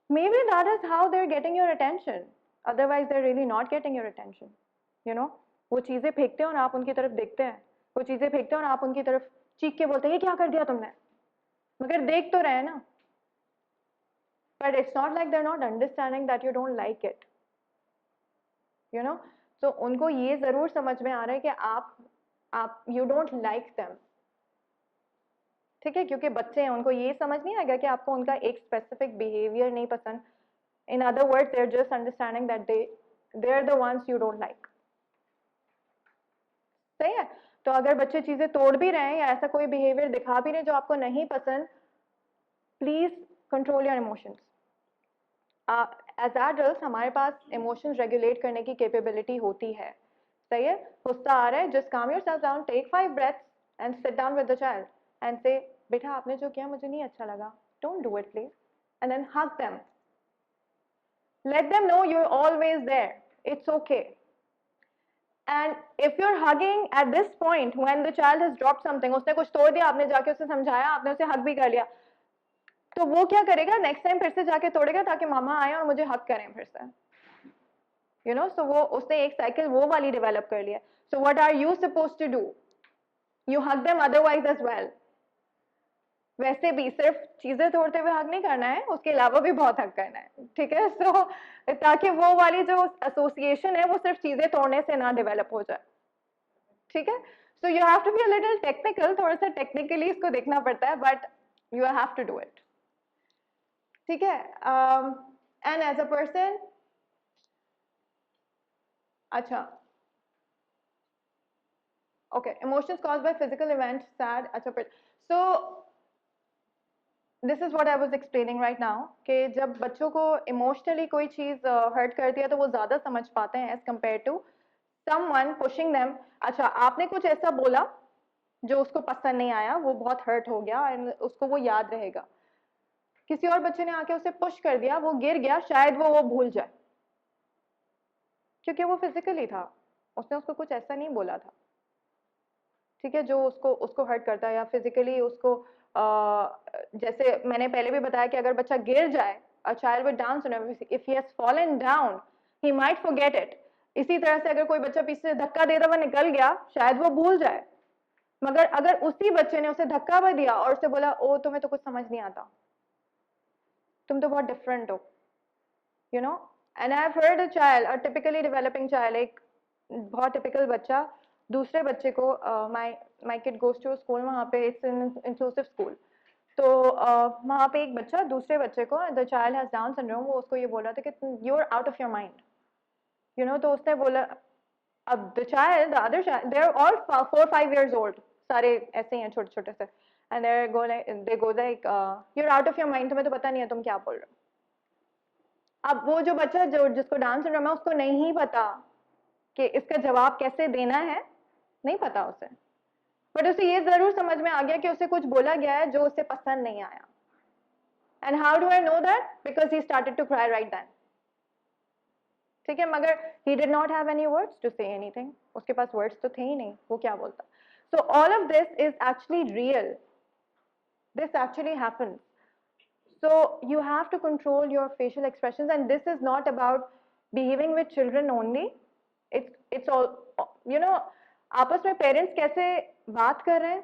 maybe that is how they're getting your attention, otherwise they're really not getting your attention. वो चीजें फेंकते हैं और आप उनकी तरफ देखते हैं, वो चीजें फेंकते हैं और आप उनकी तरफ चीख के बोलते हैं ये क्या कर दिया तुमने, मगर देख तो रहे ना. But it's not like they're not understanding that you don't like it. So उनको ये जरूर समझ में आ रहा है कि आप you don't like them. ठीक है, क्योंकि बच्चे हैं, उनको ये समझ नहीं आएगा कि आपको उनका एक स्पेसिफिक बिहेवियर नहीं पसंद. In other words they are just understanding that they are the ones you don't like. सही है, तो अगर बच्चे चीजें तोड़ भी रहे हैं या ऐसा कोई बिहेवियर दिखा भी रहे हैं जो आपको नहीं पसंद, please control your emotions. As adults हमारे पास इमोशंस रेगुलेट करने की कैपेबिलिटी होती है. सही है, गुस्सा आ रहा है, just calm yourself down, take 5 breaths and sit down with the child and say बेटा आपने जो किया मुझे नहीं अच्छा लगा, don't do it please, and then hug them, let them know you're always there, it's okay. And if you're hugging at this point when the child has dropped something, उसने कुछ तोड़ दिया, आपने जाके उसे समझाया, आपने उसे हग भी कर लिया, तो वो क्या करेगा नेक्स्ट टाइम फिर से जाके तोड़ेगा ताकि मामा आए और मुझे हग करें फिर से. So वो उसने एक साइकिल वो वाली डेवलप कर लिया. So what are you supposed to do? You hug them otherwise as well. वैसे भी सिर्फ चीजें तोड़ते हुए हग नहीं करना है, उसके अलावा भी बहुत हग करना है. ठीक है, सो ताकि वो वाली जो एसोसिएशन है वो सिर्फ चीजें तोड़ने से ना डेवलप हो जाए. ठीक है, so you have to be a little technical, थोड़ा सा टेक्निकली इसको देखना पड़ता है, but you have to do it. ठीक है, एंड एज अ पर्सन, अच्छा okay, emotions caused by physical events, sad. अच्छा, so this is what I was explaining right now कि जब बच्चों को इमोशनली कोई चीज हर्ट करती है तो वो ज्यादा समझ पाते हैं as compared to someone pushing them. अच्छा, आपने कुछ ऐसा बोला जो उसको पसंद नहीं आया, वो बहुत हर्ट हो गया एंड उसको वो याद रहेगा. किसी और बच्चे ने आके उसे पुश कर दिया, वो गिर गया, शायद वो भूल जाए क्योंकि वो फिजिकली था, उसने उसको कुछ ऐसा नहीं बोला था. ठीक है, जो उसको हर्ट करता है, या फिजिकली उसको जैसे मैंने पहले भी बताया कि अगर बच्चा गिर जाए, a child with Down syndrome, if he has fallen down, he might forget it. इसी तरह से अगर कोई बच्चा पीछे से धक्का देता हुआ निकल गया, शायद वो भूल जाए, मगर अगर उसी बच्चे ने उसे धक्का भी दिया और उसे बोला ओ तुम्हें तो कुछ समझ नहीं आता, तुम तो बहुत डिफरेंट हो, and I have heard a child, a typically developing child, एक बहुत टिपिकल बच्चा दूसरे बच्चे को, my kid goes to a school, वहाँ पे it's an inclusive school, तो वहाँ पे एक बच्चा दूसरे बच्चे को, the child has Down syndrome, वो उसको ये बोल रहा था कि you're out of your mind, तो उसने बोला, अब the child, the other child, they're all 4-5 years old, सारे ऐसे ही हैं छोटे छोटे से, and they go like you're out of your mind, तुम्हें तो पता नहीं है तुम क्या बोल रहे हो. अब वो जो बच्चा जिसको डाउन सिंड्रोम है उसको नहीं पता कि इसका जवाब कैसे देना है, नहीं पता उसे, बट उसे ये जरूर समझ में आ गया कि उसे कुछ बोला गया है जो उसे पसंद नहीं आया. And how do I know that? Because he started to cry right then. ठीक है, मगर he did not have any words to say anything, उसके पास वर्ड्स तो थे ही नहीं, वो क्या बोलता. So all of this is actually real, this actually happens. So you have to control your facial expressions, and this is not about behaving with children only. It's all, आपस में पेरेंट्स कैसे बात कर रहे हैं,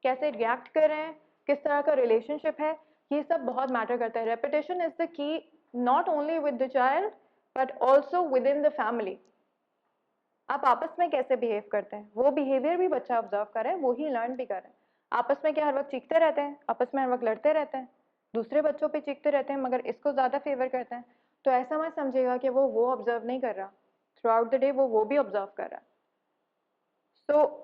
कैसे रिएक्ट कर रहे हैं, किस तरह का रिलेशनशिप है, ये सब बहुत मैटर करता है. रेपिटेशन इज द की, not only with the child but also with in the family. आप आपस में कैसे बिहेव करते हैं, वो बिहेवियर भी बच्चा ऑब्जर्व कर रहा है, वो ही लर्न भी कर रहा है. आपस में क्या हर वक्त चीखते रहते हैं, आपस में हर वक्त लड़ते रहते हैं, दूसरे बच्चों पे चीखते रहते हैं मगर इसको ज्यादा फेवर करते हैं, तो ऐसा मत समझिएगा कि वो ऑब्जर्व नहीं कर रहा, थ्रू आउट द डे वो भी ऑब्जर्व कर रहा है. सो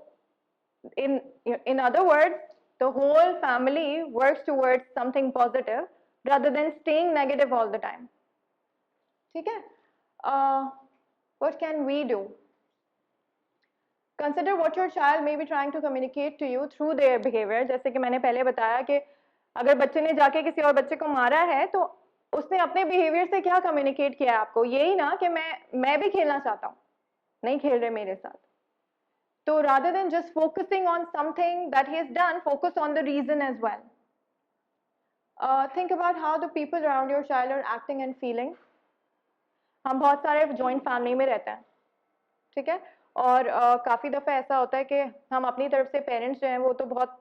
in other words, the whole family works towards something positive rather than staying negative all the time. ठीक है? What can we do? Consider what your child may be trying to communicate to you through their behavior. जैसे कि मैंने पहले बताया कि अगर बच्चे ने जाके किसी और बच्चे को मारा है तो उसने अपने बिहेवियर से क्या कम्युनिकेट किया है आपको? यही ना कि मैं भी खेलना चाहता हूँ, नहीं खेल रहे मेरे साथ. तो rather than just focusing on something that he has done, focus on the reason as well. Think about how the people around your child are acting and feeling. हम बहुत सारे जॉइंट फैमिली में रहते हैं, ठीक है, और काफ़ी दफ़ा ऐसा होता है कि हम अपनी तरफ से पेरेंट्स जो हैं वो तो बहुत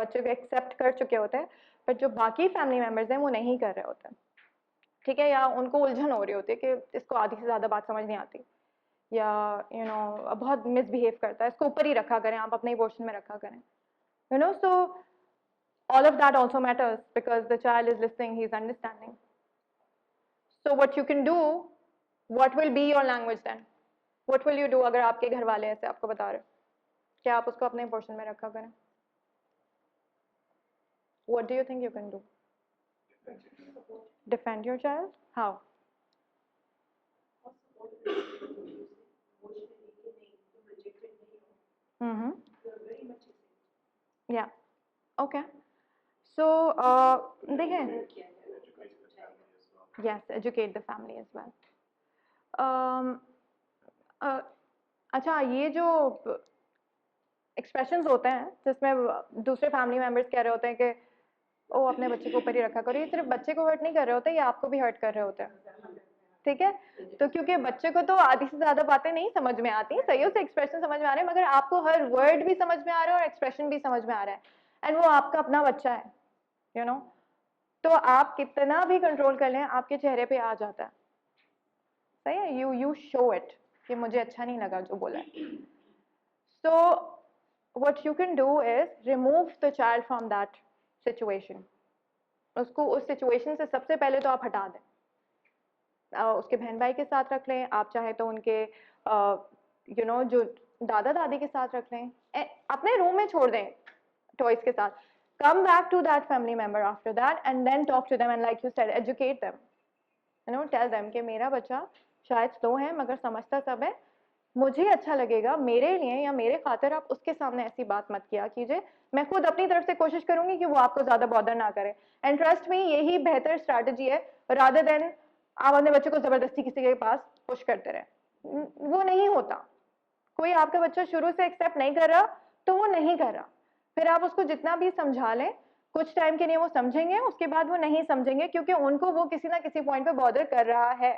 बच्चे को एक्सेप्ट कर चुके होते हैं, पर जो बाकी फैमिली मेम्बर्स हैं वो नहीं कर रहे होते हैं, ठीक है, या उनको उलझन हो रही होती है कि इसको आधी से ज़्यादा बात समझ नहीं आती, या बहुत मिसबिहेव करता है, इसको ऊपर ही रखा करें, आप अपने पोर्शन में रखा करें, so all of that also matters because the child is listening, he is understanding. So what you can do, what will be your language then? What will you do अगर आपके घर वाले ऐसे आपको बता रहे, क्या आप उसको अपने पोर्शन में रखा करें? What do you think you can do? Defend your child? How? Mm-hmm. Yeah. Okay. So देखें, yes, educate the family as well. अच्छा, ये जो एक्सप्रेशंस होते हैं जिसमें दूसरे फैमिली मेम्बर्स कह रहे होते हैं कि ओ अपने बच्चे को ऊपर ही रखा करो, ये सिर्फ बच्चे को हर्ट नहीं कर रहे होते, ये आपको भी हर्ट कर रहे होते हैं, ठीक है? तो क्योंकि बच्चे को तो आधी से ज़्यादा बातें नहीं समझ में आती, सही उसे एक्सप्रेशन समझ में आ रहे हैं, मगर आपको हर वर्ड भी समझ में आ रहा है और एक्सप्रेशन भी समझ में आ रहा है, एंड वो आपका अपना बच्चा है, तो आप कितना भी कंट्रोल कर लें आपके चेहरे पे आ जाता है, सही है, यू शो इट कि मुझे अच्छा नहीं लगा जो बोला है. So what you can do is remove the child from that situation. उसको उस सिचुएशन से सबसे पहले तो आप हटा दें, उसके बहन भाई के साथ रख लें, आप चाहे तो उनके जो दादा दादी के साथ रख लें, अपने रूम में छोड़ दें टॉयज के साथ. Come back to that family member after that and then talk to them and like you said, educate them. Tell them कि मेरा बच्चा शायद स्लो है मगर समझता सब है, मुझे अच्छा लगेगा मेरे लिए या मेरे खातिर आप उसके सामने ऐसी बात मत किया कीजिए, मैं खुद अपनी तरफ से कोशिश करूंगी कि वो आपको ज़्यादा बॉदर ना करे. एंड ट्रस्ट मी, यही बेहतर स्ट्रैटेजी है रादर देन आप अपने बच्चे को ज़बरदस्ती किसी के पास पुश करते रहे. वो नहीं होता, कोई आपका बच्चा शुरू से एक्सेप्ट नहीं कर रहा तो वो नहीं कर रहा, फिर आप उसको जितना भी समझा लें कुछ टाइम के लिए वो समझेंगे, उसके बाद वो नहीं समझेंगे क्योंकि उनको वो किसी ना किसी पॉइंट पे बॉदर कर रहा है.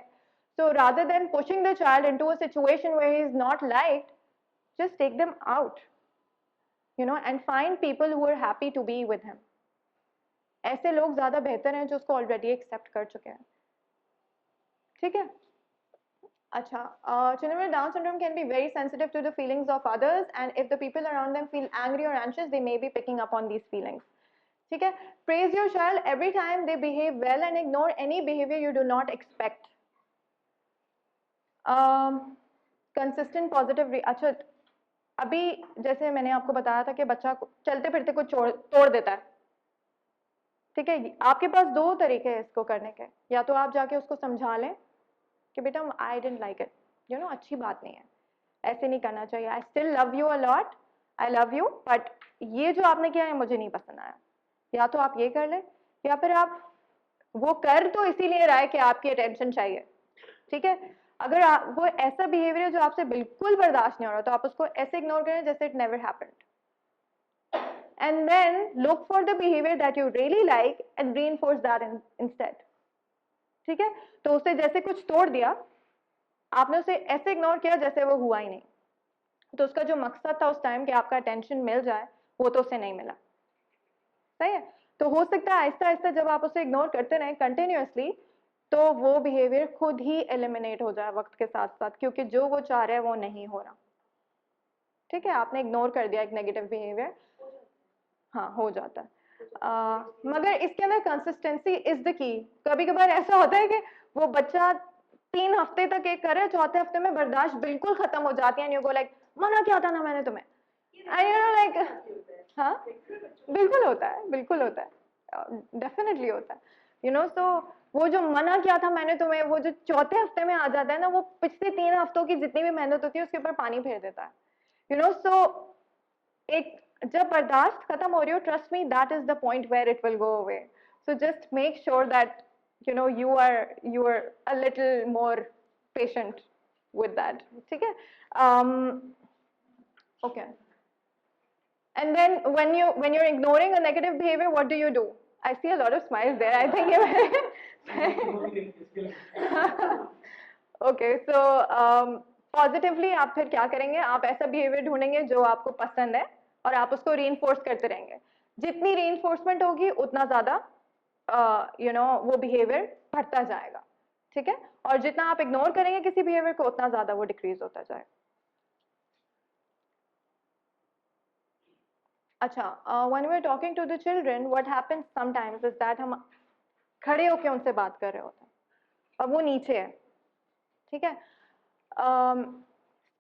So rather than pushing the child into a situation where he is not liked, just take them out, and find people who are happy to be with him. ऐसे लोग ज़्यादा बेहतर हैं जो उसको ऑलरेडी एक्सेप्ट कर चुके हैं, ठीक है? अच्छा, children with Down syndrome can be very sensitive to the feelings of others, and if the people around them feel angry or anxious, they may be picking up on these feelings. ठीक है? Praise your child every time they behave well and ignore any behavior you do not expect. Consistent positive. अच्छा, अभी जैसे मैंने आपको बताया था कि बच्चा चलते फिरते कुछ तोड़ देता है, ठीक है? आपके पास दो तरीके हैं इसको करने के, या तो आप जाके उसको समझा लें कि बेटा आई डेंट लाइक इट, अच्छी बात नहीं है, ऐसे नहीं करना चाहिए, I still love you a lot, I love you, but ये जो आपने किया है मुझे नहीं पसंद आया. या तो आप ये कर लें, या फिर आप वो कर तो इसीलिए रहा है कि आपकी अटेंशन चाहिए, ठीक है? अगर वो ऐसा बिहेवियर है जो आपसे बिल्कुल बर्दाश्त नहीं हो रहा तो आप उसको ऐसे इग्नोर करें जैसे it never happened, and then look for the behaviour that you really like and reinforce that instead, ठीक है? तो उसे जैसे कुछ तोड़ दिया, आपने उसे ऐसे इग्नोर किया जैसे वो हुआ ही नहीं, तो उसका जो मकसद था उस टाइम कि आपका अटेंशन मिल जाए वो तो उसे नहीं मिला, सही है? तो हो सकता है आहिस्ता आहिस्ता जब आप उसे इग्नोर करते रहें कंटिन्यूअसली तो वो बिहेवियर खुद ही एलिमिनेट हो जाए वक्त के साथ साथ, क्योंकि जो वो चाह रहे हैं वो नहीं हो रहा, ठीक है? आपने इग्नोर कर दिया एक नेगेटिव बिहेवियर, हाँ हो जाता है. मगर इसके अंदर कंसिस्टेंसी इज द की. कभी कभार ऐसा होता है कि वो बच्चा 3 हफ्ते तक एक करे, चौथे हफ्ते में बर्दाश्त बिल्कुल खत्म हो जाती है, एंड यू गो लाइक मना क्या था ना मैंने तुम्हें, लाइक हाँ बिल्कुल होता है, बिल्कुल होता है, डेफिनेटली होता है, यू नो। सो वो जो मना किया था मैंने तुम्हें, वो जो चौथे हफ्ते में आ जाता है ना, वो पिछले 3 हफ्तों की जितनी भी मेहनत होती है उसके ऊपर पानी फेर देता है, यू नो। सो एक जब बर्दाश्त खत्म हो रही हो, trust me, that is the point where it will go away. So just make sure that you are a little more patient with that, ठीक है? Okay. And then when you're ignoring a negative behavior, what do? I see a lot of smiles there. I think okay, so positively आप फिर क्या करेंगे? आप ऐसा behavior ढूंढेंगे जो आपको पसंद है और आप उसको reinforce करते रहेंगे। जितनी reinforcement होगी उतना ज़्यादा वो behavior बढ़ता जाएगा, ठीक है? और जितना आप ignore करेंगे किसी behavior को उतना ज़्यादा वो decrease होता जाएगा। अच्छा, when we are talking to the children, what happens sometimes is that हम खड़े होके उनसे बात कर रहे होते हैं और वो नीचे है, ठीक है?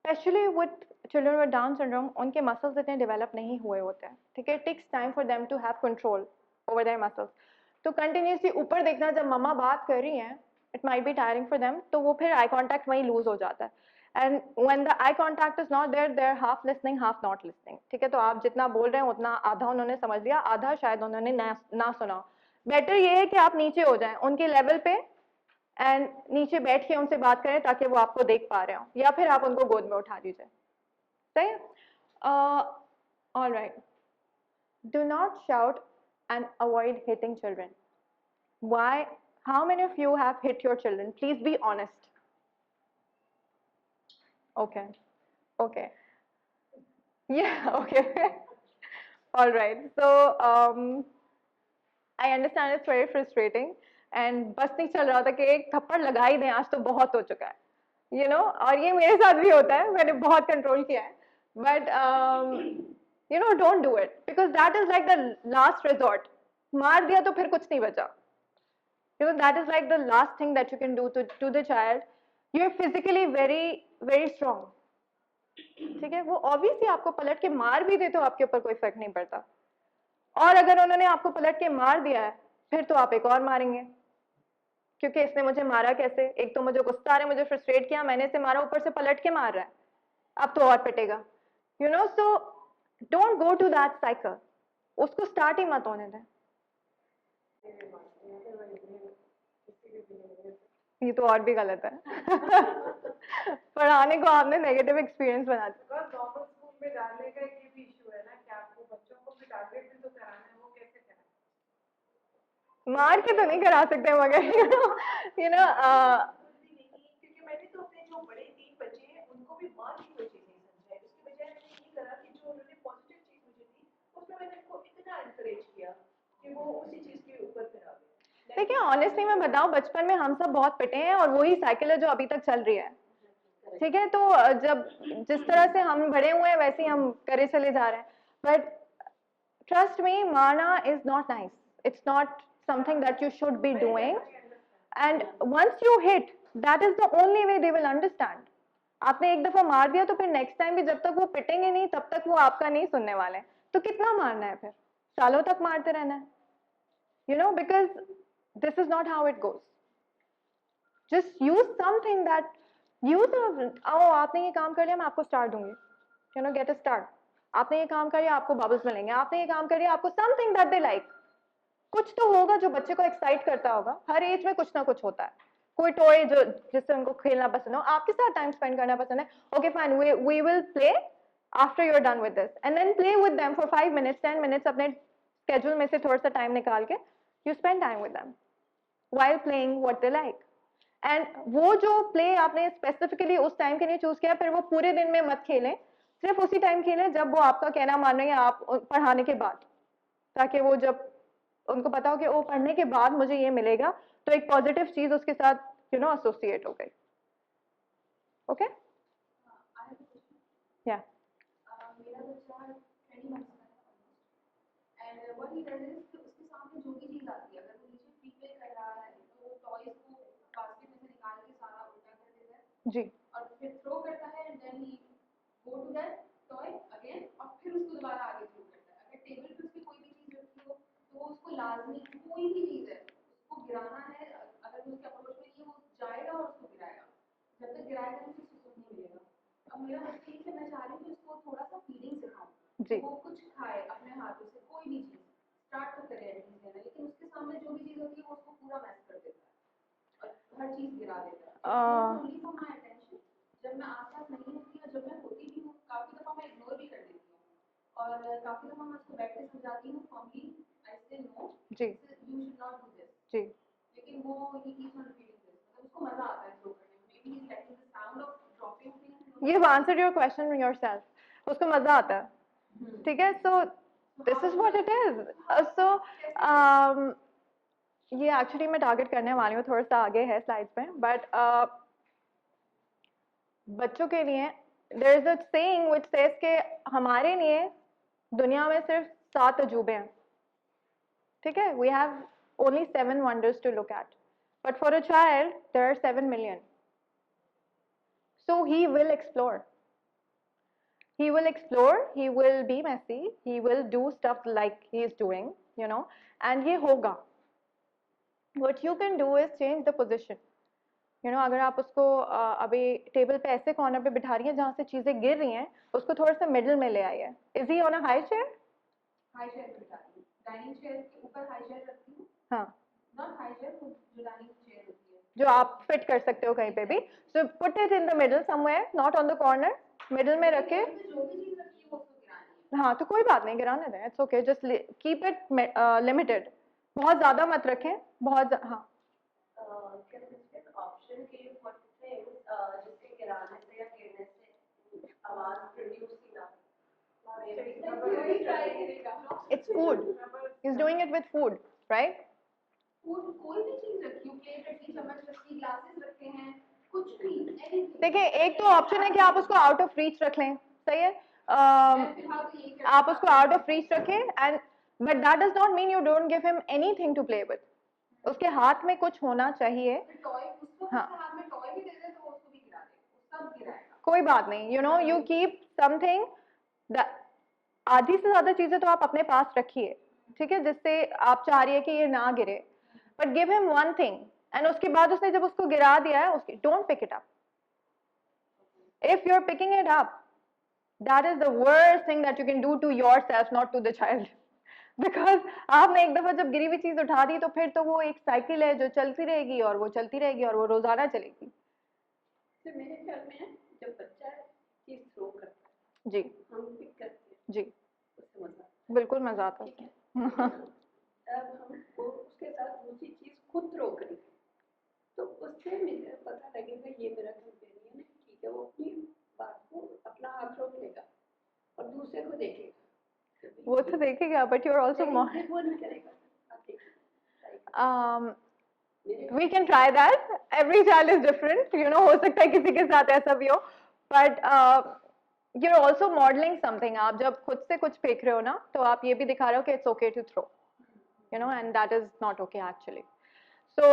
Especially with children with Down syndrome, उनके muscles इतने develop नहीं हुए होते हैं, ठीक है? It takes time for them to have control over their muscles. तो continuously ऊपर देखना, जब मम्मा बात कर रही हैं, it might be tiring for them, तो वो फिर eye contact वहीं lose हो जाता है। And when the eye contact is not there, they're half listening, half not listening, ठीक है? तो आप जितना बोल रहे हैं उतना आधा उन्होंने समझ लिया, आधा शायद उन्होंने ना सुना। बेटर ये है कि आप नीचे हो जाएं उनके लेवल पे एंड नीचे बैठ के उनसे बात करें ताकि वो आपको देख पा रहे हो, या फिर आप उनको गोद में उठा लीजिए, सही है? All right, do not shout and avoid hitting children. Why? How many of you have hit your children? Please be honest. Okay, okay, yeah, okay. All right. So I understand it's very frustrating, and बस नहीं चल रहा था कि एक थप्पड़ लगा ही दें, आज तो बहुत हो चुका है, you know, और ये मेरे साथ भी होता है, मैंने बहुत कंट्रोल किया है, but don't do it because that is like the last resort. मार दिया तो फिर कुछ नहीं बचा, that is like the last thing that you can do to the child. You are physically very very strong, ठीक है? वो ऑब्वियसली आपको पलट के मार भी दे तो आपके ऊपर कोई फर्क नहीं पड़ता, और अगर उन्होंने आपको पलट के मार दिया है फिर तो आप एक और मारेंगे, क्योंकि इसने मुझे मारा कैसे? एक तो मुझे गुस्सा आ रहा है, मुझे फ्रस्ट्रेट किया, मैंने इसे मारा, ऊपर से पलट के मार रहा है, अब तो और पिटेगा, so don't go to that cycle, उसको स्टार्ट ही मत होने दें। ये तो और भी गलत है। पढ़ाने को आपने नेगेटिव एक्सपीरियंस बना दिया। नॉर्मल स्कूल में डालने का ये भी इशू है ना कि आपको बच्चों को भी टारगेट भी तो कराना है, वो कैसे कराएं? मार के तो नहीं करा सकते मगर क्योंकि मैंने तो अपने जो बड़े 3 बच्चे हैं उनको भी मार की कोई चीज नहीं समझा है, उसके बजाय मैंने ये करा कि जो उन्होंने पॉजिटिव चीज मुझे दी उसमें मैंने उनको इतना एनकरेज किया कि वो उसी चीज के ऊपर फिर आ गए। देखिए, ऑनेस्टली मैं बताऊं, बचपन में हम सब बहुत पिटे हैं और वही साइकिल है जो अभी तक चल रही है, ठीक है? तो जब जिस तरह से हम बड़े हुए हैं वैसे ही हम करे चले जा रहे हैं, बट ट्रस्ट मी, मारना is not nice, it's not something that you should be doing, and once you hit, that is the only way they will understand. आपने एक दफा मार दिया तो फिर नेक्स्ट टाइम भी जब तक वो पिटेंगे नहीं तब तक वो आपका नहीं सुनने वाले, तो कितना मारना है? फिर सालों तक मारते रहना है, because this is not how it goes. Just use something that आपने ये काम कर लिया, मैं आपको स्टार दूंगी, get a star. आपने ये काम कर लिया, आपको बबल्स मिलेंगे, आपने ये काम कर लिया, आपको something that they like. कुछ तो होगा जो बच्चे को एक्साइट करता होगा, हर एज में कुछ ना कुछ होता है, कोई टॉय जो जिससे उनको खेलना पसंद हो, आपके साथ टाइम स्पेंड करना पसंद है, okay fine, we will play after you're done with this, and then play with them for 5 minutes 10 minutes, अपने स्केड्यूल में से थोड़ा सा टाइम निकाल के you spend time with them while playing what they like. And वो जो प्ले आपने स्पेसिफिकली उस टाइम के लिए चूज किया, फिर वो पूरे दिन में मत खेलें, सिर्फ उसी टाइम खेलें जब वो आपका कहना मान रहे हैं, आप पढ़ाने के बाद, ताकि वो जब उनको पता हो कि वो पढ़ने के बाद मुझे ये मिलेगा, तो एक पॉजिटिव चीज उसके साथ एसोसिएट हो गई। ओके, या मेरा बच्चा 20 मंथ्स का है and what he does is कि उसके सामने जो भी चीज आती है, अगर वो नीचे फ्री प्ले कर रहा है तो टॉयज को बास्केट में से निकाल के सारा उल्टा कर देता है जी, और फिर थ्रो करता है and then he go to that toy again और फिर उसको दोबारा आगे थ्रो करता है। अगर लाजमी कोई भी चीज है उसको गिराना है, अगर वो उसके अप्रोच में नहीं है वो जाएगा और उसको गिराएगा, जब तक गिराएगा तो उसे सुकून नहीं मिलेगा। अब मेरा बच्चा ये मैं चाह रही हूँ कि उसको थोड़ा सा फीडिंग सिखाऊं, जी वो कुछ खाए अपने हाथों से, कोई भी चीज स्टार्ट तो करे एटलीस्ट देना, लेकिन उसके सामने जो भी चीज होती है वो उसको पूरा मैस कर देता है और हर चीज गिरा देता है। ओनली फॉर माय अटेंशन, जब मैं आसपास नहीं होती और जब मैं होती भी हूँ काफी दफा मैं इग्नोर भी कर देती हूँ और काफी दफा मैं उसको बैठ के समझाती हूँ फॉर्मली, आई से नो जी you should not do this, जी लेकिन वो ही कीप्स ऑन रिपीटिंग दिस, मतलब उसको मजा आता है थ्रो करने में, maybe he is liking the sound of dropping things. you've answered your question yourself, उसको मजा आता है, ठीक है। so this is what it is. so ये एक्चुअली मैं टारगेट करने वाली हूँ, थोड़ा सा आगे है स्लाइड्स में, बट बच्चों के लिए there is a saying which says के हमारे लिए दुनिया में सिर्फ 7 अजूबे हैं, ठीक है। We have only 7 wonders to look at, but for a child there are 7 million, so he will explore. He will explore, he will be messy, he will do stuff like he is doing, you know, and ये होगा. What you can do is change the position. You know, अगर आप उसको अभी टेबल पे ऐसे कॉर्नर पे बिठा रही हैं जहाँ से चीजें गिर रही हैं, उसको थोड़ा सा मिडिल में ले आइए. Is he on a high chair? High chair पे बिठाती हूँ, डाइनिंग चेयर के ऊपर हाई चेयर रखती हूँ, हाँ, नॉट हाई चेयर, जो डाइनिंग चेयर होती है जो आप फिट कर सकते हो कहीं पे भी. So put it in the middle somewhere, not on the corner. Middle में रखे. जो भी चीज रखी है वो उसको गिरानी है। हाँ, तो कोई बात नहीं, गिराने दें, it's okay, just keep it limited. बहुत ज्यादा मत रखें, बहुत हाँ. Can this option कि what things जिसके गिराने से या गिरने से आवाज प्रोड्यूस ही ना It's food. He's doing it with food, right? Food कोई भी चीज रखी हो, प्लेट रखी, चम्मच रखी, ग्लासेस रखे हैं, कुछ भी एनीथिंग। देखिए, एक तो ऑप्शन है कि आप उसको आउट ऑफ रीच रख लें, सही है. फिलहाल तो यही करती आप उसको आउट ऑफ रीच रखें, and but that does not mean you don't give him anything to play with. उसके हाथ में कुछ होना चाहिए. हूँ। टॉय उसको हाँ. उसके हाथ में टॉय भी दे दे तो वो उसको भी गिरा देगा, वो सब गिराएगा। कोई बात नहीं, you know, you keep something. आधी से ज्यादा चीजें तो आप अपने पास रखिए, ठीक है, जिससे आप चाह रही है कि ये ना गिरे, but give him one thing. And उसके बाद उसने जब उसको गिरा दिया है, उसकी don't pick it up. If you're picking it up, that is the worst thing that you can do to yourself, not to the child. Because आपने एक दफा जब गिरी हुई चीज उठा दी तो फिर तो वो एक साइकिल है जो चलती रहेगी और वो चलती रहेगी और वो रोजाना चलेगी. तो मेरे ख्याल में जब बच्चा चीज थ्रो करता है जी हम पिक करते हैं जी, उससे मजा बिल्कुल मजा आता ठीक है. है तब हम वो उसके साथ दूसरी चीज खुद थ्रो करेंगे तो उससे मुझे पता लगेगा ये मेरा कंपेनियन है, ठीक है, वो अपनी बात को अपना हाथ रोक लेगा और दूसरे को देखेगा. वो तो देखेगा, बट यू आर ऑल्सो लेकिन फिर वो नहीं करेगा. आप देखिए we can try that. Every child is different, you know, हो सकता है किसी के साथ ऐसा भी हो, but you're also modeling something. आप जब खुद से कुछ फेंक रहे हो ना, तो आप ये भी दिखा रहे हो कि it's okay to throw, you know, and that is not okay actually. So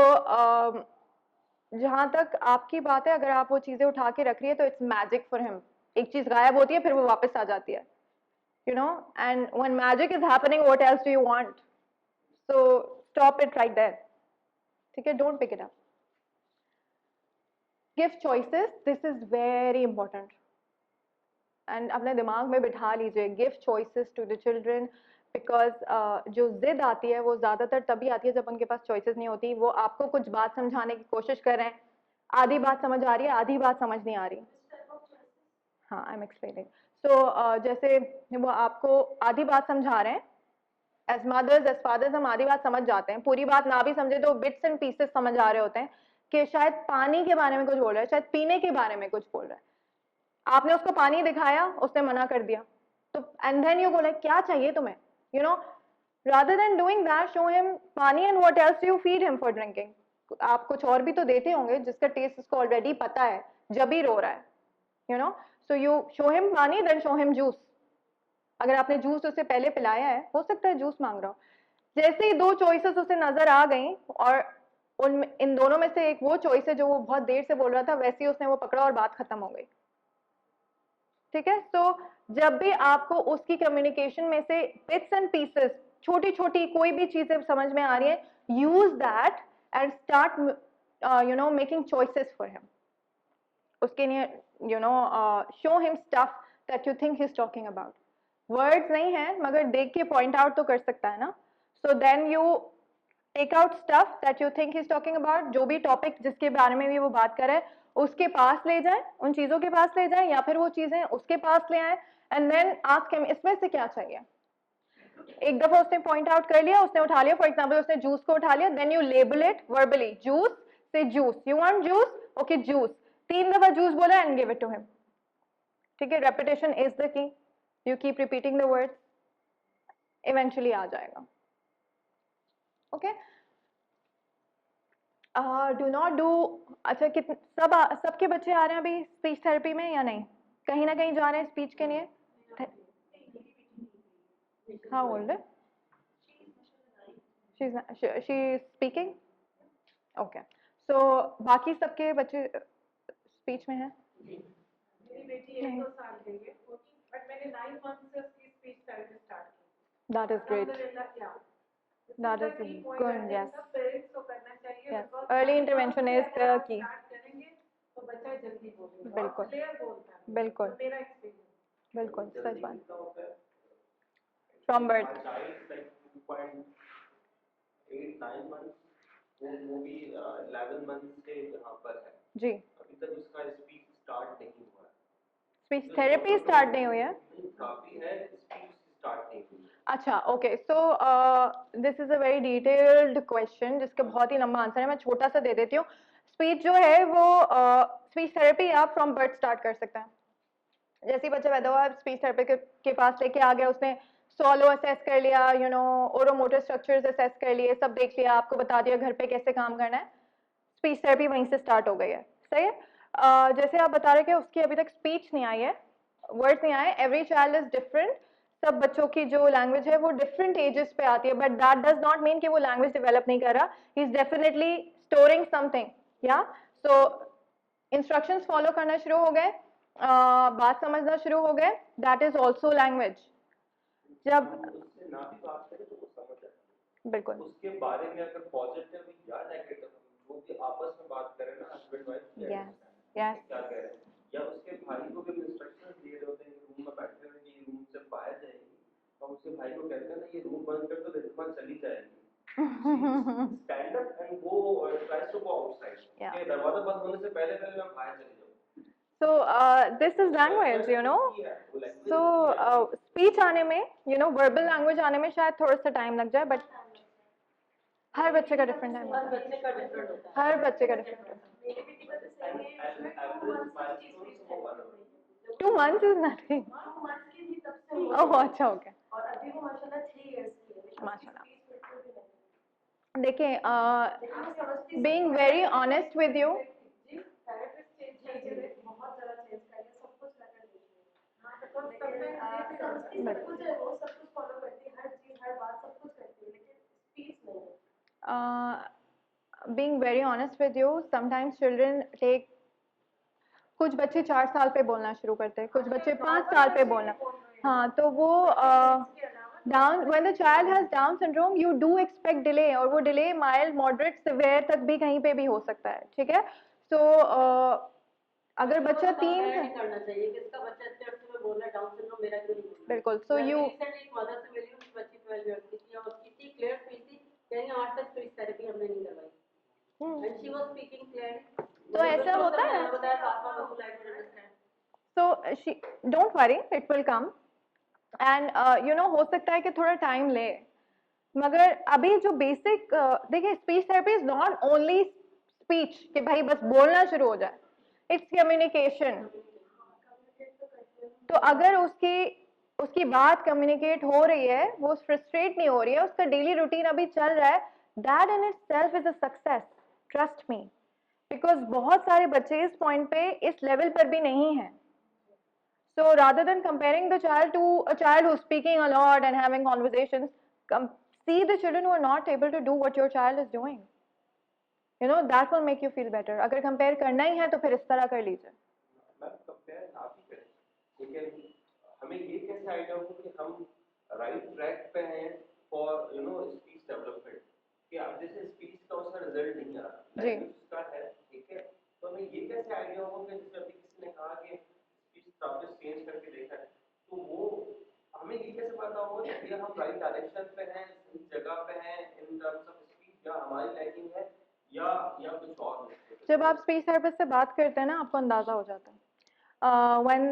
जहाँ तक आपकी बात है, अगर आप वो चीजें उठा के रख रही है तो it's magic for him. एक चीज गायब होती है फिर वो वापस आ जाती है, you know, and when magic is happening, what else do you want? So stop it right there. ठीक है, don't pick it up. Give choices, this is very important, and अपने दिमाग में बिठा लीजिए, give choices to the children, because जो जिद आती है वो ज्यादातर तभी आती है जब उनके पास चॉइसेस नहीं होती. वो आपको कुछ बात समझाने की कोशिश कर रहे हैं, आधी बात समझ आ रही है, आधी बात समझ नहीं आ रही. हाँ, आई एम एक्सप्लेनिंग. सो जैसे वो आपको आधी बात समझा रहे हैं, एज मदर्स एज फादर्स हम आधी बात समझ जाते हैं, पूरी बात ना भी समझे तो बिट्स एंड पीसेस समझ आ रहे होते हैं कि शायद पानी के बारे में कुछ बोल रहा है, शायद पीने के बारे में कुछ बोल रहा है. आपने उसको पानी दिखाया, उसने मना कर दिया, तो एंड देन यू बोले क्या चाहिए तुम्हें, you know, rather than doing that show him pani and what else you feed him for drinking. आप कुछ और भी तो देते होंगे जिसका टेस्ट उसको ऑलरेडी पता है, जब ही रो रहा है, you know. So you show him पानी, देन शो हिम जूस. अगर आपने जूस उसे पहले पिलाया है, हो सकता है जूस मांग रहा हो. जैसे ही 2 चॉइसेस उसे नजर आ गई और इन दोनों में से एक वो चॉइस है जो वो बहुत देर से बोल रहा था, वैसे ही उसने वो पकड़ा और बात खत्म हो गई, ठीक है. सो जब भी आपको उसकी कम्युनिकेशन में से बिट्स एंड पीसेस छोटी छोटी कोई भी चीजें समझ में आ रही है, use that and start you know making choices for him. उसके लिए you know show him stuff that you think he is talking about. Words नहीं है मगर देख के पॉइंट आउट तो कर सकता है ना. So then you take out stuff that you think he is talking about. जो भी टॉपिक जिसके बारे में भी वो बात कर रहा है उसके पास ले जाए, उन चीजों के पास ले जाए, या फिर वो चीजें उसके पास ले आए एंड देन आस्क हिम इसमें से क्या चाहिए. एक दफा उसने पॉइंट आउट कर लिया, उसने उठा लिया, फॉर एग्जांपल उसने जूस को उठा लिया, then you label it verbally. Juice से juice, you want juice, okay juice. 3 दफा जूस बोला and give it to him. ठीक है, repetition is the key. You keep repeating the words, eventually आ जाएगा. Okay, do not do. अच्छा, कितने सबके बच्चे आ रहे हैं अभी स्पीच थेरेपी में या नहीं? कहीं ना कहीं जा रहे हैं स्पीच के लिए? हाउ ओल्ड है? She is speaking. ओके, सो बाकी सबके बच्चे स्पीच में हैं? मेरी बेटी 1-2 साल की है, बट मैंने 9 मंथ से उसकी स्पीच थेरेपी स्टार्ट की. That is great. अल्हम्दुलिल्लाह. That is good, yes. सब पेरेंट्स को करना चाहिए. Yes. because Early 9 intervention month is से the अगर आप key. start करेंगे तो बच्चा जल्दी बोलेगा. बिल्कुल. और clear बोलता है. बिल्कुल. तो मेरा एक्सपीरियंस. बिल्कुल सच बात. कितना होता है? From birth. My child like 2.8-9 months, वो भी 11 months से यहाँ पर है. जी. अभी तक उसका स्पीच स्टार्ट नहीं हुआ है. स्पीच थेरेपी स्टार्ट नहीं हुई है? काफी है, स्पीच स्टार्ट नहीं हुई है. अच्छा, okay. So this is a very detailed question जिसका बहुत ही लंबा आंसर है. मैं छोटा सा दे देती हूँ. स्पीच जो है वो स्पीच थेरेपी आप फ्रॉम बर्थ स्टार्ट कर सकते हैं. जैसे ही बच्चा पैदा हुआ स्पीच थेरेपी के पास लेके आ गया, उसने सॉलो असेस कर लिया, यू नो ओरोमोटर स्ट्रक्चर्स असेस कर लिए, सब देख लिया, आपको बता दिया घर पे कैसे काम करना है. स्पीच थेरेपी वहीं से स्टार्ट हो गई है. सही है. जैसे आप बता रहे कि उसकी अभी तक स्पीच नहीं आई है, वर्ड्स नहीं आए. Every child is different. सब बच्चों की जो लैंग्वेज है वो डिफरेंट एजेस पे आती है, but that does not mean कि वो लैंग्वेज डेवलप नहीं कर रहा. He is definitely storing something. या सो इंस्ट्रक्शंस फॉलो करना शुरू हो गए, बात समझना शुरू हो गए, दैट इज ऑल्सो लैंग्वेज. जब उससे ना भी बात करें तो वो समझ जाता है. बिल्कुल उसके बारे में अगर पॉजिटिव या नेगेटिव वो भी आपस में बात करें ना, हस्बैंड वाइफ, यस यस क्या कह रहे हैं, या उसके भाई को भी इंस्ट्रक्शंस दिए रहे होते हैं कि रूम में बैठे हुए ये रूम से बाहर जाएगी, और उसके भाई को कहते हैं ना ये रूम बंद कर दो, रिद्धिमा चली जाएगी. Stand up and go tries to go outside. Yeah. ये दरवाजा बंद होने से पहले पहले मैं बाहर चली जाऊँ. So this is language, you know. So speech आने में, you know, verbal language आने में शायद थोड़ा सा टाइम लग जाए, but हर बच्चे का डिफरेंट टाइम हर होता है. बच्चे का डिफरेंट होता है. हर बच्चे का डिफरेंट होता मेरी बेटी का तो सेम है. 2 months is nothing. 2 months की थी तब से Oh, अच्छा, okay. और अभी वो माशाल्लाह 3 इयर्स की है. माशाल्लाह. माशाल्लाह. देखिए, लेकिन मैं समझती being very honest with you, जी, थेरेपिस्ट चेंज कर दे. बहुत ज़्यादा चेंज कर दिया, सब कुछ लगा देखिए. हाँ, तो कब तक मैं समझती सब कुछ है, वो सब कुछ फॉलो करती है, हर चीज हर बात सब कुछ करती है, लेकिन स्पीच नहीं है. being very honest with you, sometimes children take, कुछ बच्चे 4 साल पे बोलना शुरू करते हैं, कुछ बच्चे 5 साल पे बोलना. हाँ, तो वो down, when the child has Down syndrome, you do expect delay, और वो delay mild, moderate, severe तक भी कहीं पे भी हो सकता है. ठीक है. So अगर बच्चा 3 नहीं करना चाहिए कि इसका बच्चा इतने अर्से में बोल रहा है डाउन सिंड्रोम, मेरा क्यों नहीं बोल रहा. बिल्कुल. So you रिसेंटली एक मदर से मिली, उसकी बच्ची 12 ईयर्स की थी और उसकी इतनी क्लियर स्पीच थी, कहीं आज तक स्पीच थेरेपी हमने नहीं करवाई. And she was speaking clearly. तो ऐसा होता है. बताया फातिमा को like to understand. So she, don't worry, it will come. And you know, हो सकता है कि थोड़ा टाइम ले, मगर अभी जो बेसिक देखिए, speech therapy is not only speech कि भाई बस बोलना शुरू हो जाए. It's communication. तो अगर उसकी बात कम्युनिकेट हो रही है, वो फ्रस्ट्रेट नहीं हो रही है, उसका डेली रूटीन अभी चल रहा है, that in itself is a success. Trust me. Because बहुत सारे बच्चे इस पॉइंट पे इस लेवल पर भी नहीं हैं. So rather than comparing the child to a child who's speaking a lot and having conversations, see the children who are not able to do what your child is doing. You know, that will make you feel better. अगर compare करना ही है तो फिर इस तरह कर लीजिए. मैं कंपेयर ना भी करें, लेकिन हमें ये कैसे आइडिया हो कि हम राइट ट्रैक पे हैं फॉर स्पीच डेवलपमेंट कि आप जैसे स्पीच का उसका रिजल्ट नहीं आ रहा, जी। लैंग्वेज उसका है, ठीक है, तो हमें ये कैसे आइडिया होगा कि जैसे अभी किसी ने कहा कि स्पीच तो आपने चेंज करके देखा है, तो वो हमें ये कैसे पता होगा कि ये हम राइट डायरेक्शन पे हैं, सही जगह पे हैं इन टर्म्स ऑफ स्पीच, या हमारी लैकिंग है या कुछ और है? जब आप स्पीच थेरेपिस्ट से बात करते हैं ना, आपको अंदाजा हो जाता है व्हेन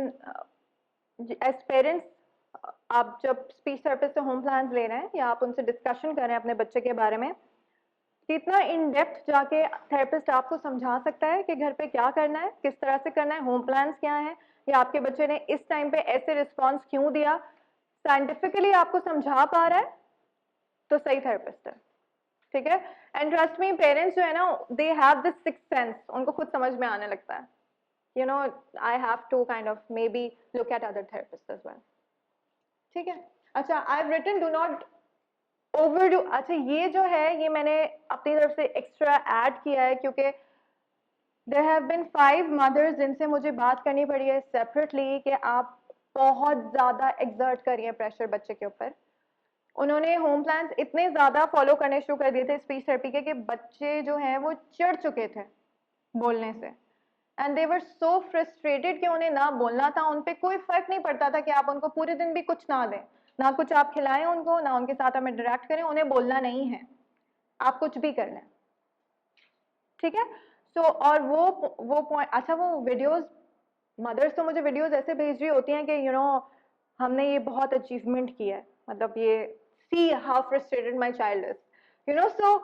एज पेरेंट्स, आप जब स्पीच थेरेपिस्ट से होम प्लान्स ले रहे हैं या आप उनसे डिस्कशन कर रहे हैं अपने बच्चे के बारे में, कितना इन डेप्थ जाके थेरेपिस्ट आपको समझा सकता है कि घर पे क्या करना है, किस तरह से करना है, होम प्लान्स क्या है, या आपके बच्चे ने इस टाइम पे ऐसे रिस्पॉन्स क्यों दिया, साइंटिफिकली आपको समझा पा रहा है, तो सही थेरेपिस्ट है, ठीक है। एंड ट्रस्ट मी, पेरेंट्स जो है ना, they have this sixth sense, उनको खुद समझ में आने लगता है, you know, I have to kind of maybe look at other therapists as well, ठीक है। अच्छा, I've written do not overdo, अच्छा ये जो है ये मैंने अपनी तरफ से एक्स्ट्रा ऐड किया है क्योंकि there have been 5 mothers जिनसे मुझे बात करनी पड़ी है सेपरेटली कि आप बहुत ज़्यादा एक्सर्ट करिए प्रेशर बच्चे के ऊपर। उन्होंने होम प्लान्स इतने ज़्यादा फॉलो करने शुरू कर दिए थे स्पीच थेरेपी के कि बच्चे जो हैं वो चिढ़ चुके थे बोलने से, and they were so frustrated कि उन्हें ना बोलना था, उन पे कोई फर्क नहीं पड़ता था कि आप उनको पूरे दिन भी कुछ ना दें, ना कुछ आप खिलाएं उनको, ना उनके साथ आप इंटरेक्ट करें, उन्हें बोलना नहीं है, आप कुछ भी कर लें, ठीक है। सो और वो पॉइंट, अच्छा वो वीडियोस, मदर्स तो मुझे वीडियोस ऐसे भेज रही होती हैं कि हमने ये बहुत अचीवमेंट किया है, मतलब ये see how frustrated my child is, so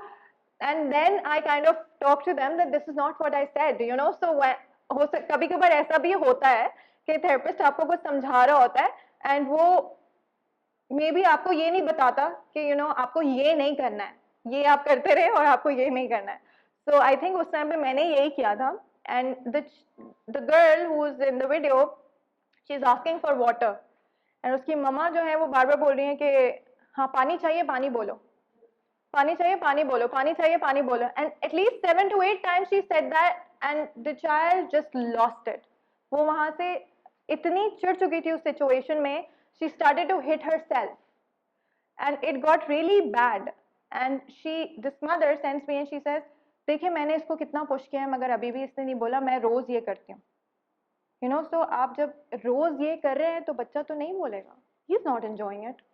and then I kind of talk to them that this is not what I said, so कभी कभार ऐसा भी होता है कि थेरेपिस्ट आपको कुछ समझा रहा होता है एंड वो मे बी आपको ये नहीं बताता कि आपको ये नहीं करना है, ये आप करते रहे और आपको ये नहीं करना है। सो आई थिंक उस टाइम पे मैंने यही किया था, and the girl who is in the video, she is asking for water, and उसकी मम्मा जो है वो बार बार बोल रही है कि हाँ पानी चाहिए, पानी बोलो, पानी चाहिए, पानी बोलो, पानी चाहिए, पानी बोलो, and at least 7 to 8 times she said that and the child just lost it. वो वहां से इतनी चिढ़ चुकी थी उस सिचुएशन में, she started to hit herself and it got really bad, and this mother sends me and she says, देखिए मैंने इसको कितना पुश किया है मगर अभी भी इसने नहीं बोला, मैं रोज ये करती हूँ, so आप जब रोज ये कर रहे हैं तो बच्चा तो नहीं बोलेगा, he is not enjoying it.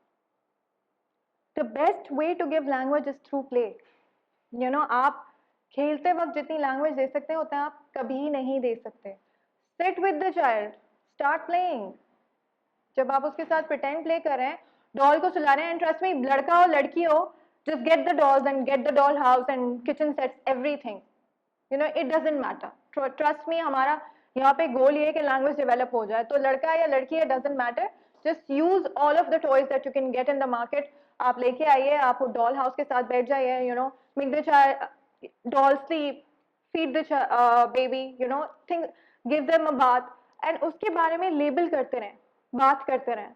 The best way to give language is through play. आप खेलते वक्त जितनी लैंग्वेज दे सकते हैं उतना आप कभी नहीं दे सकते। Sit with the child, start playing. जब आप उसके साथ pretend play कर रहे हैं, डॉल को सुला रहे हैं, and trust me, लड़का हो लड़की हो, just get the dolls and get the doll house and kitchen sets, everything. It doesn't matter. Trust me, हमारा यहाँ पे गोल ये है कि लैंग्वेज डेवलप हो जाए, तो लड़का या लड़की है, doesn't matter. Just use all of the toys that you can get in the market. आप लेके आइए, आप डॉल हाउस के साथ बैठ जाइए, make the child doll sleep, feed the baby, think, give them a bath, and उसके बारे में लेबल करते रहें, बात करते रहें।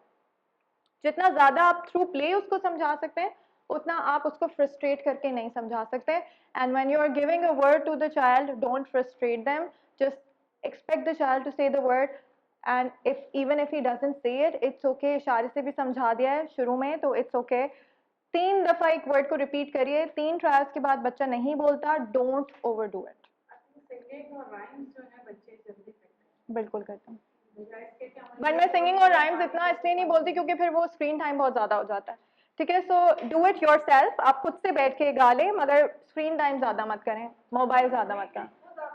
जितना ज्यादा आप थ्रू प्ले उसको समझा सकते हैं उतना आप उसको फ्रस्ट्रेट करके नहीं समझा सकते। And when you are giving a word to the child, don't frustrate them, just expect the child to say the word, and even if he doesn't say it, it's okay, इशारे से भी समझा दिया है शुरू में तो इट्स ओके। 3 दफा एक वर्ड को रिपीट करिए, 3 ट्रायल्स के बाद बच्चा नहीं बोलता, डोंट ओवरडू इट। सिंगिंग और राइम्स जो है बच्चे जल्दी करते हैं। बिल्कुल करता हूँ, बजाय इसके कि हम बट मैं सिंगिंग और राइम्स इतना इसलिए नहीं बोलती क्योंकि फिर वो स्क्रीन टाइम बहुत ज्यादा हो जाता है, ठीक है। सो डू इट योरसेल्फ, आप खुद से बैठ के गा लें मगर स्क्रीन टाइम ज्यादा मत करें, मोबाइल ज्यादा मत करें,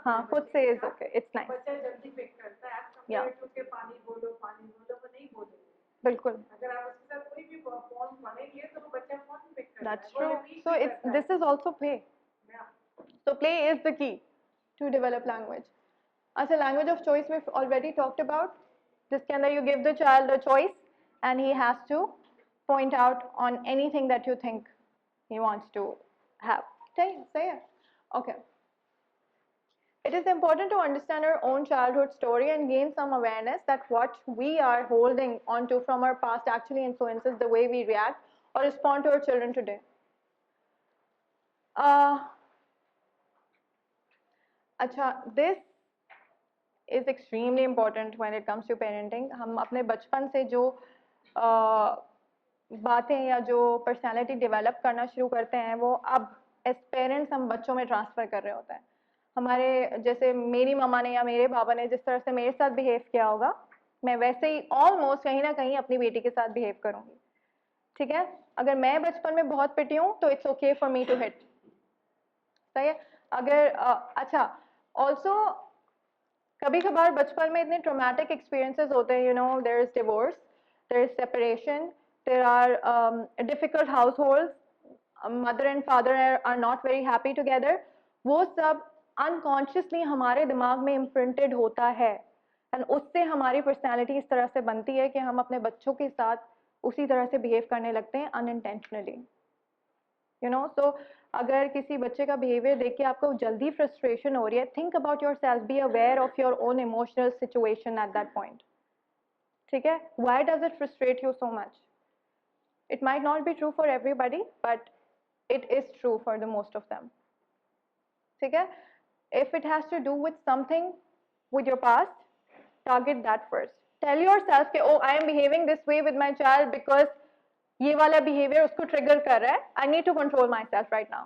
हाँ खुद से इज ओके, इट्स नाइस, बच्चा जल्दी पिक करता है, या कंपेयर टू के पानी बोलो वो नहीं बोलेगा। बिल्कुल, अगर आप उसके साथ कोई भी फोन पढ़ेंगे तो वो बच्चा फोन पिक करता है। that's true. So this is also play. So play is the key to develop language. अच्छा, language of choice we've already talked about. जिसके अंदर you give the child a choice and he has to point out on anything that you think he wants to have. Say it. Okay. It is important to understand our own childhood story and gain some awareness that what we are holding onto from our past actually influences the way we react or respond to our children today. अच्छा, this is extremely important when it comes to parenting. हम अपने बचपन से जो बातें या जो पर्सनालिटी डेवलप करना शुरू करते हैं वो अब एज पेरेंट्स हम बच्चों में ट्रांसफ़र कर रहे होते हैं। हमारे जैसे मेरी मम्मा ने या मेरे पापा ने जिस तरह से मेरे साथ बिहेव किया होगा, मैं वैसे ही ऑलमोस्ट कहीं ना कहीं अपनी बेटी के साथ बिहेव करूँगी। ठीक है, अगर मैं बचपन में बहुत पिटी हूँ तो it's okay for me to hit. सही है। अगर अच्छा, ऑल्सो कभी कभार बचपन में इतने ट्रोमैटिक एक्सपीरियंसेस होते हैं, you know, there is divorce, there is separation, there are difficult household, mother and father are not very happy together. वो सब अनकॉन्शियसली हमारे दिमाग में इम्प्रिंटेड होता है एंड उससे हमारी पर्सनैलिटी इस तरह से बनती है कि हम अपने बच्चों के साथ उसी तरह से बिहेव करने लगते हैं अनइंटेंशनली, यू नो। सो अगर किसी बच्चे का बिहेवियर देख के आपको जल्दी फ्रस्ट्रेशन हो रही है, think about your self, be aware of your own emotional situation at that point. ठीक है, why does it frustrate you so much? It might not be true for everybody but it is true for the most of them. ठीक है, if it has to do with something with your past, target that first. Tell yourself कि oh I am behaving this way with my child because ये वाला behavior उसको trigger कर रहा है, I need to control myself right now.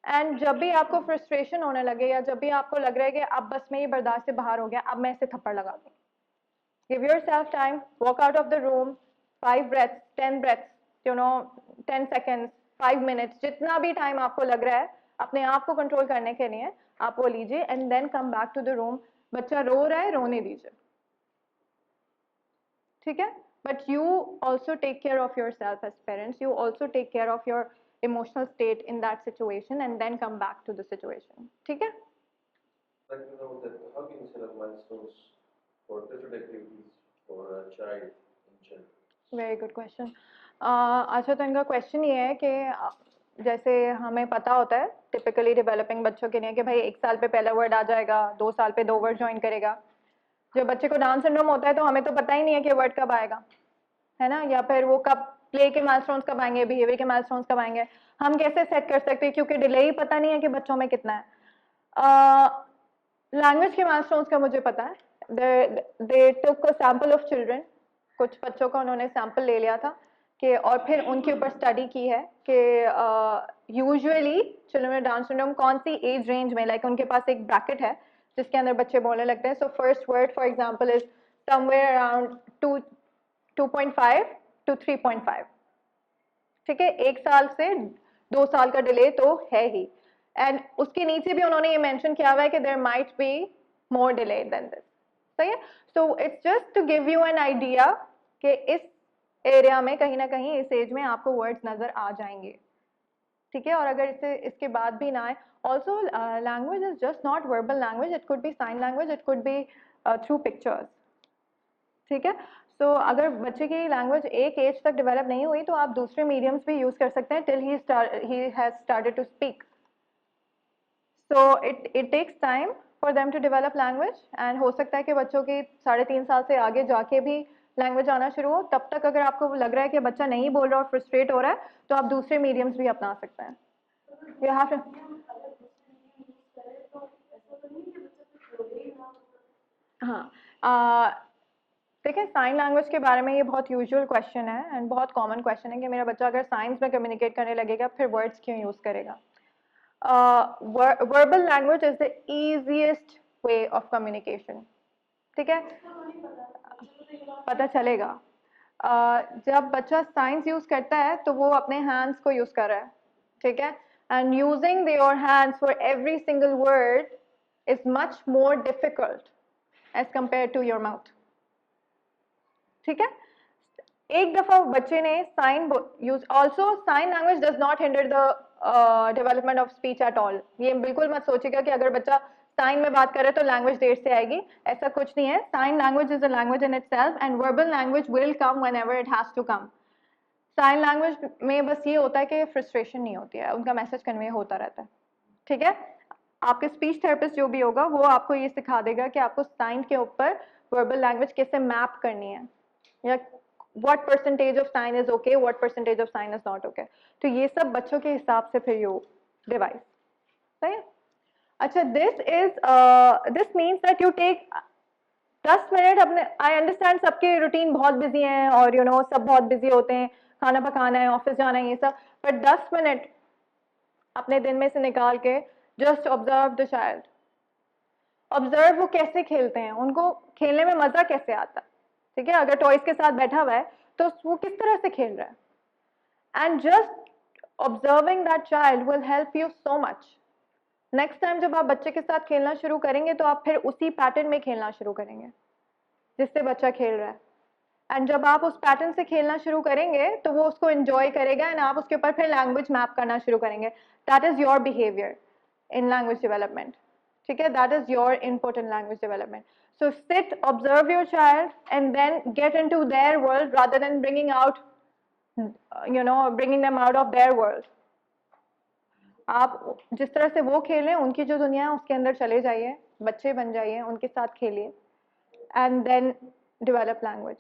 And जब भी आपको frustration होने लगे या जब भी आपको लग रहा है कि अब बस मेरी बर्दाश्त से बाहर हो गया, अब मैं इसे थप्पड़ लगा दूँ, give yourself time, walk out of the room, 5 breaths, 10 breaths, you know, 10 seconds, 5 minutes, जितना भी टाइम आपको लग रहा है अपने आप को कंट्रोल करने के लिए आप वो लीजिए and then come back to the room. बच्चा रो रहा है, रोने दीजिए। ठीक है, but you also take care of yourself as parents, you also take care of your emotional state in that situation and then come back to the situation. ठीक है, Like to know that how can you set up milestones for different activities for a child in children? Very good question. अच्छा, तो इनका क्वेश्चन ये है कि जैसे हमें पता होता है टिपिकली डेवलपिंग बच्चों के लिए कि भाई 1 साल पे पहला वर्ड आ जाएगा, 2 साल पे 2 वर्ड ज्वाइन करेगा। जब बच्चे को डाउन सिंड्रोम होता है तो हमें तो पता ही नहीं है कि वर्ड कब आएगा, है ना, या फिर वो कब प्ले के माइलस्टोन्स कब आएंगे, बिहेवियर के माइलस्टोन्स कब आएंगे, हम कैसे सेट कर सकते हैं क्योंकि डिले ही पता नहीं है कि बच्चों में कितना है। लैंग्वेज के माइलस्टोन्स का मुझे पता है, दे टुक अ सैंपल ऑफ चिल्ड्रन, कुछ बच्चों का उन्होंने सैंपल ले लिया था कि और फिर उनके ऊपर स्टडी की है कि यूजुअली चिल्ड्रन में डाउन सिंड्रोम कौन सी एज रेंज में, लाइक उनके पास एक ब्रैकेट है जिसके अंदर बच्चे बोलने लगते हैं। So first word for example is somewhere around 2.5 to 3.5। ठीक है, 1 साल से 2 साल का डिले तो है ही, एंड उसके नीचे भी उन्होंने ये मेंशन किया हुआ है कि there might be more delay than this. सही है, so it's just to give you an idea कि इस एरिया में कहीं ना कहीं इस एज में आपको वर्ड्स नजर आ जाएंगे। ठीक है, और अगर इसके बाद भी ना आए, also language is just not verbal language, it could be sign language, it could be through pictures. ठीक है, सो अगर बच्चे की लैंग्वेज एक एज तक डेवलप नहीं हुई तो आप दूसरे मीडियम्स भी यूज कर सकते हैं till he has started to speak. So it takes time for them to develop language and हो सकता है कि बच्चों की 3.5 साल से आगे जाके भी लैंग्वेज आना शुरू हो। तब तक अगर आपको लग रहा है कि बच्चा नहीं बोल रहा और फ्रस्ट्रेट हो रहा है तो आप दूसरे मीडियम्स भी अपना सकते हैं। यू हैव टू, हाँ, देखिए साइन लैंग्वेज के बारे में ये बहुत यूजुअल क्वेश्चन है एंड बहुत कॉमन क्वेश्चन है कि मेरा बच्चा अगर साइंस में कम्युनिकेट करने लगेगा फिर वर्ड्स क्यों यूज़ करेगा। Verbal language is the easiest way of communication. ठीक है, पता चलेगा। जब बच्चा साइंस यूज़ करता है तो वो अपने हैंड्स को यूज़ कर रहा है। ठीक है, and using your hands for every single word is much more difficult as compared to your mouth. ठीक है, एक दफा बच्चे ने sign use, also sign language does not hinder the development of speech at all. ये बिल्कुल मत सोचिएगा कि अगर बच्चा साइन में बात कर रहा है तो लैंग्वेज देर से आएगी, ऐसा कुछ नहीं है। Sign language is a language in itself and verbal language will come whenever it has to come. Sign language में बस ये होता है कि फ्रस्ट्रेशन नहीं होती है, उनका मैसेज कन्वे होता रहता है। ठीक है, आपके स्पीच थेरेपिस्ट जो भी होगा वो आपको ये सिखा देगा कि आपको साइन के ऊपर वर्बल लैंग्वेज कैसे मैप करनी है, या what percentage of sign is okay, what percentage of sign is not okay। तो ये सब बच्चों के हिसाब से फिर यू डिवाइस। सही है, अच्छा, this means that you take 10 minute अपने, आई अंडरस्टैंड सबके रूटीन बहुत बिजी हैं और सब बहुत बिजी होते हैं, खाना पकाना है, ऑफिस जाना है, ये सब, पर 10 मिनट अपने दिन में से निकाल के just observe the child, observe वो कैसे खेलते हैं, उनको खेलने में मजा कैसे आता है, ठीक है, अगर टॉयज के साथ बैठा हुआ है तो वो किस तरह से खेल रहा है, and just observing that child will help you so much. Next time जब आप बच्चे के साथ खेलना शुरू करेंगे तो आप फिर उसी पैटर्न में खेलना शुरू करेंगे जिससे बच्चा खेल रहा है, एंड जब आप उस पैटर्न से खेलना शुरू करेंगे तो वो उसको एंजॉय करेगा, एंड आप उसके ऊपर फिर लैंग्वेज मैप करना शुरू करेंगे। That is your behaviour in language development, ठीक है, that is your input in language development. So sit, observe your child and then get into their world rather than bringing out, bringing them out of their world। आप जिस तरह से वो खेलें, उनकी जो दुनिया है उसके अंदर चले जाइए, बच्चे बन जाइए, उनके साथ खेलिए, एंड देन डेवलप लैंग्वेज।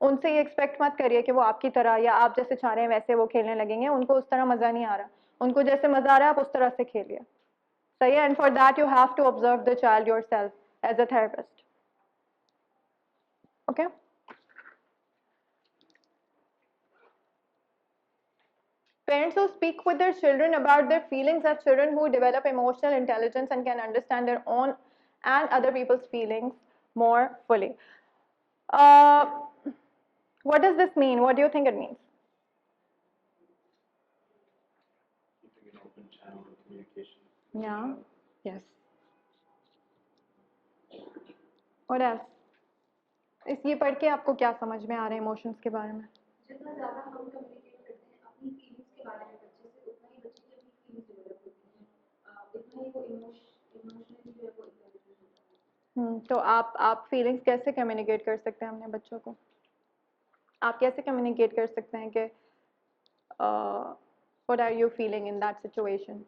उनसे ये एक्सपेक्ट मत करिए कि वो आपकी तरह या आप जैसे चाह रहे हैं वैसे वो खेलने लगेंगे, उनको उस तरह मज़ा नहीं आ रहा, उनको जैसे मज़ा आ रहा है आप उस तरह से खेलिए, सही है, and for that you have to observe the child yourself as a therapist, okay. Parents who speak with their children about their feelings are children who develop emotional intelligence and can understand their own and other people's feelings more fully. What does this mean? What do you think it means? Keeping an open channel of communication. Yeah. Yes. What else? इस ये पढ़ के आपको क्या समझ में आ रहा है इमोशंस के बारे में? जितना ज़्यादा हम कम्युनिकेट करते हैं अपनी फीलिंग्स के बारे में बच्चे से, उतना ही बच्चे की अपनी फीलिंग्स डेवलप होती हैं, उतना ही वो इमोशनली जो है वो इंटेलिजेंट होता है। तो आप फीलिंग्स कैसे कम्युनिकेट कर सकते हैं अपने बच्चों को? आप कैसे कम्युनिकेट कर सकते हैं कि what are you feeling in that situation?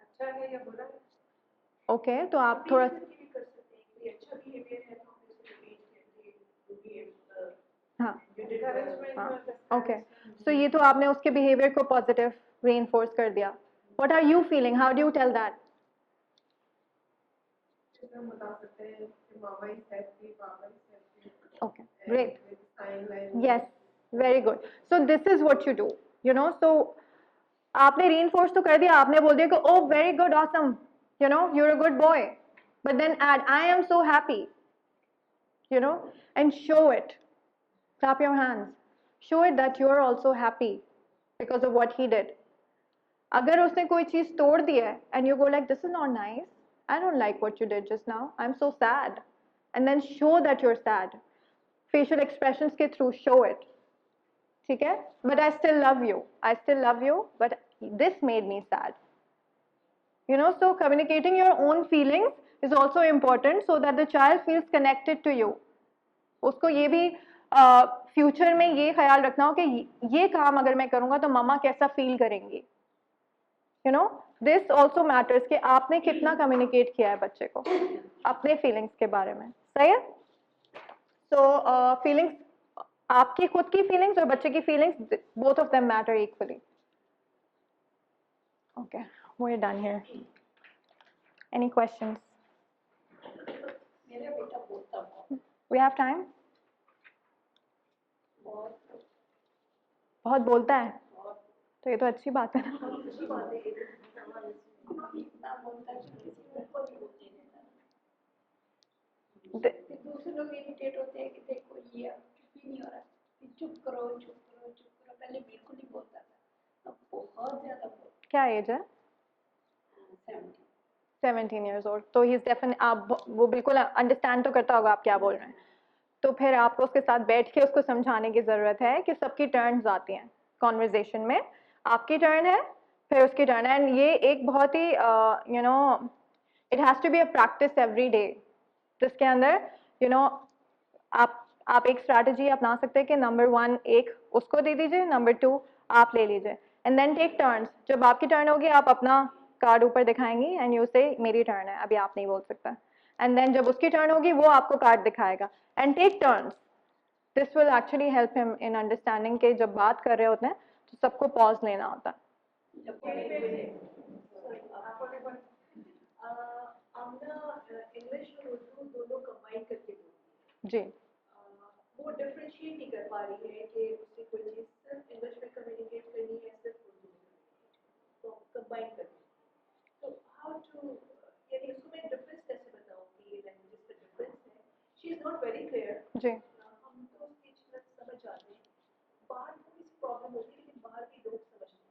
अच्छा है या बुरा है? ओके, तो आप थोड़ा भी कर सकते हैं कि अच्छा बिहेवियर है तो हम उसको रिपीट करके हाँ Encouragement हाँ और ओके, सो ये तो आपने उसके बिहेवियर को पॉजिटिव रीइंफोर्स कर दिया। What are you feeling? How do you tell that? हम बता सकते हैं कि mama is happy, papa is happy. Okay, great. Sign language. Yes, very good. So this is what you do, you know. So आपने reinforce तो कर दिया, आपने बोल दिया कि oh very good, awesome, you know, you're a good boy. But then add I am so happy, you know, and show it. Clap your hands. Show it that you're also happy because of what he did. अगर उसने कोई चीज तोड़ दी है and you go like this is not nice, I don't like what you did just now, I'm so sad, and then show that you're sad. Facial expressions के through show it, ठीक है, but I still love you, I still love you, but this made me sad, you know. So communicating your own feelings is also important so that the child feels connected to you. उसको ये भी फ्यूचर में ये ख्याल रखना हो कि ये काम अगर मैं करूँगा तो मम्मा कैसा फील करेंगी, you know, this also matters कि आपने कितना कम्युनिकेट किया है बच्चे को अपने फीलिंग्स के बारे में, सही है। सो फीलिंग्स, आपकी खुद की फीलिंग्स और बच्चे की feelings, both of them matter equally. Okay, we are done here. Any questions? मेरा बेटा बोलता है वी हैव टाइम। बहुत बोलता है तो ये तो अच्छी बात है ना। इतना बोलता है कि किसी को ऊपर भी बोलते नहीं रहता। फिर दूसरे लोग इरिटेट होते हैं कि देखो ये अब चुप ही नहीं हो रहा, चुप करो चुप करो चुप करो। पहले बिल्कुल नहीं बोलता था, अब बहुत ज्यादा बोलता क्या एज है? है। 17 years old, तो ही इज डेफिनेट, आप वो बिल्कुल अंडरस्टैंड तो करता होगा आप क्या बोल रहे हैं, तो फिर आपको उसके साथ बैठ के उसको समझाने की ज़रूरत है कि सबकी टर्न्स आती हैं कॉन्वर्जेशन में, आपकी टर्न है फिर उसकी टर्न है, एंड ये एक बहुत ही you know it has to be a practice every day, जिसके अंदर यू नो आप एक स्ट्रैटेजी अपना सकते हैं कि नंबर 1 एक उसको दे दीजिए, नंबर 2 आप ले लीजिए, एंड देन टेक टर्न्स। जब आपकी टर्न होगी आप अपना कार्ड ऊपर दिखाएंगी एंड यू से मेरी टर्न है, अभी आप नहीं बोल सकता, एंड देन जब उसकी टर्न होगी वो आपको कार्ड दिखाएगा, and take turns. This will actually help him in understanding के जब बात कर रहे होते हैं तो सबको पॉज लेना होता है। हम ना इंग्लिश और उर्दू दोनों कंबाइन करके बोलते जी वो डिफरेंशिएट नहीं कर पा रही है कि उसे कोई चीज़ सिर्फ इंग्लिश में कम्युनिकेट करनी है सिर्फ उर्दू में तो कंबाइन करनी है तो हाउ टू यानी उसको मैं डिफरेंस कैसे बताऊँ कि ये लैंग्वेजेस का डिफरेंस है she is not very clear जी हम तो उसकी चीज़ समझ जाते हैं बाहर थोड़ी सी प्रॉब्लम होती है लेकिन बाहर भी लोग समझते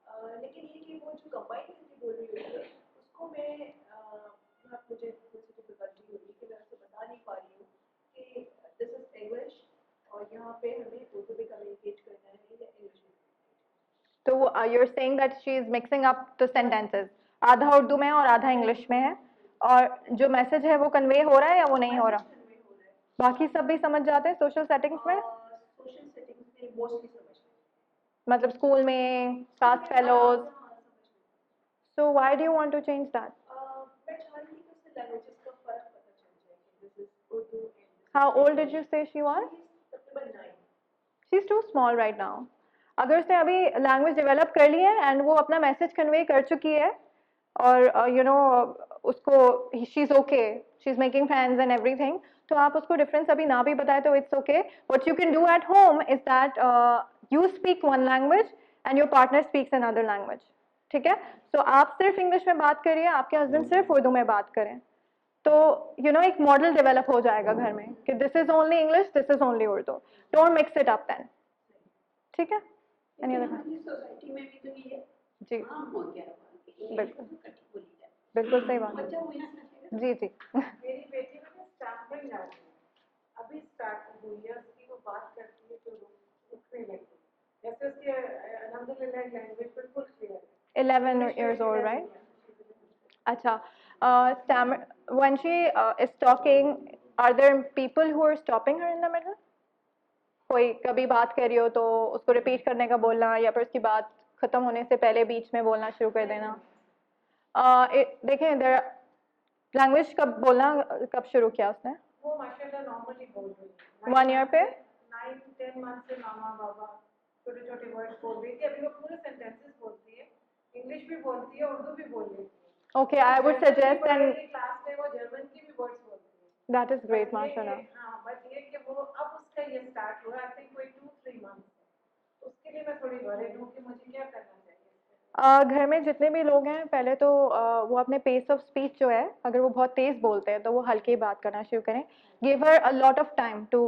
हैं लेकिन ये कि वो जो कंबाइन करके बोल रही होती है उसको मैं यहाँ मुझे डिफिकल्टी हो रही है कि मैं उसे बता नहीं पा रही हूँ कि दिस इज इंग्लिश और यहाँ पे हमें उर्दू में कम्युनिकेट करना है या इंग्लिश में तो you're saying that she is mixing up the sentences, आधा उर्दू में है और आधा इंग्लिश में है, और जो मैसेज है वो कन्वे हो रहा है या वो नहीं हो रहा? कन्वे हो रहा है बाकी सब भी समझ जाते हैं सोशल सेटिंग्स में, सोशल सेटिंग्स में मोस्टली समझ मतलब स्कूल में class fellows. So why do you want to change that? मैं चाह रही हूँ कि उससे लैंग्वेजेस का फर्क पता चल जाए कि this is Urdu and How old did you say she was? तकरीबन 9 She's too small right now. अगर उसने अभी लैंग्वेज डेवलप कर ली है एंड वो अपना मैसेज कन्वे कर चुकी है और यू नो उसको she is okay, she is making friends and everything, तो आप उसको डिफरेंस अभी ना भी बताए तो it's okay. What you can do at home is that you speak one language and your partner speaks another language. ठीक है, सो आप सिर्फ इंग्लिश में बात करिए, आपके हस्बैंड सिर्फ उर्दू में बात करें, तो यू नो एक मॉडल डेवलप हो जाएगा घर में कि this is only English, this is only Urdu. Don't mix it up then. ठीक है, एनी अदर क्वेश्चन? सोसाइटी में भी तो ये जी आम हो गया बिल्कुल बोली जाए बिल्कुल सही बात है. बच्चा वही सीखेगा जी जी मेरी बेटी में स्टैम्पिंग आ रही है अभी स्टार्ट हुई है उसकी वो बात करती है तो रुकने लगती है जैसे उसकी अल्हम्दुलिल्लाह लैंग्वेज बिल्कुल क्लियर है 11 years old, right? Acha. When she is talking, are there people who are stopping her in the middle? कोई कभी बात कर रही हो तो उसको रिपीट करने का बोलना, या फिर उसकी बात खत्म होने से पहले बीच में बोलना शुरू कर देना. देखें, लैंग्वेज कब बोलना कब शुरू किया उसने? वो माशाल्लाह नॉर्मली बोल रही है 1 year पे? 9-10 मंथ से मामा बाबा छोटे छोटे वर्ड्स बोल रही थी. अभी वो पूरे सेंटेंसेस बोलती है, इंग्लिश भी बोलती है, उर्दू भी बोल लेती है. Okay, I would suggest then class में वो जर्मन की भी वर्ड्स बोलती है. that is great, बस ये माशाल्लाह. हाँ बस ये कि वो अब उसका ये स्टार्ट हुआ आई थिंक कोई 2-3 मंथ उसके लिए मैं थोड़ी वरीड हूँ कि मुझे क्या करना चाहिए. घर में जितने भी लोग हैं पहले तो वो अपने पेस ऑफ स्पीच जो है, अगर वो बहुत तेज बोलते हैं तो वो हल्के ही बात करना शुरू करें. Give her a lot of time to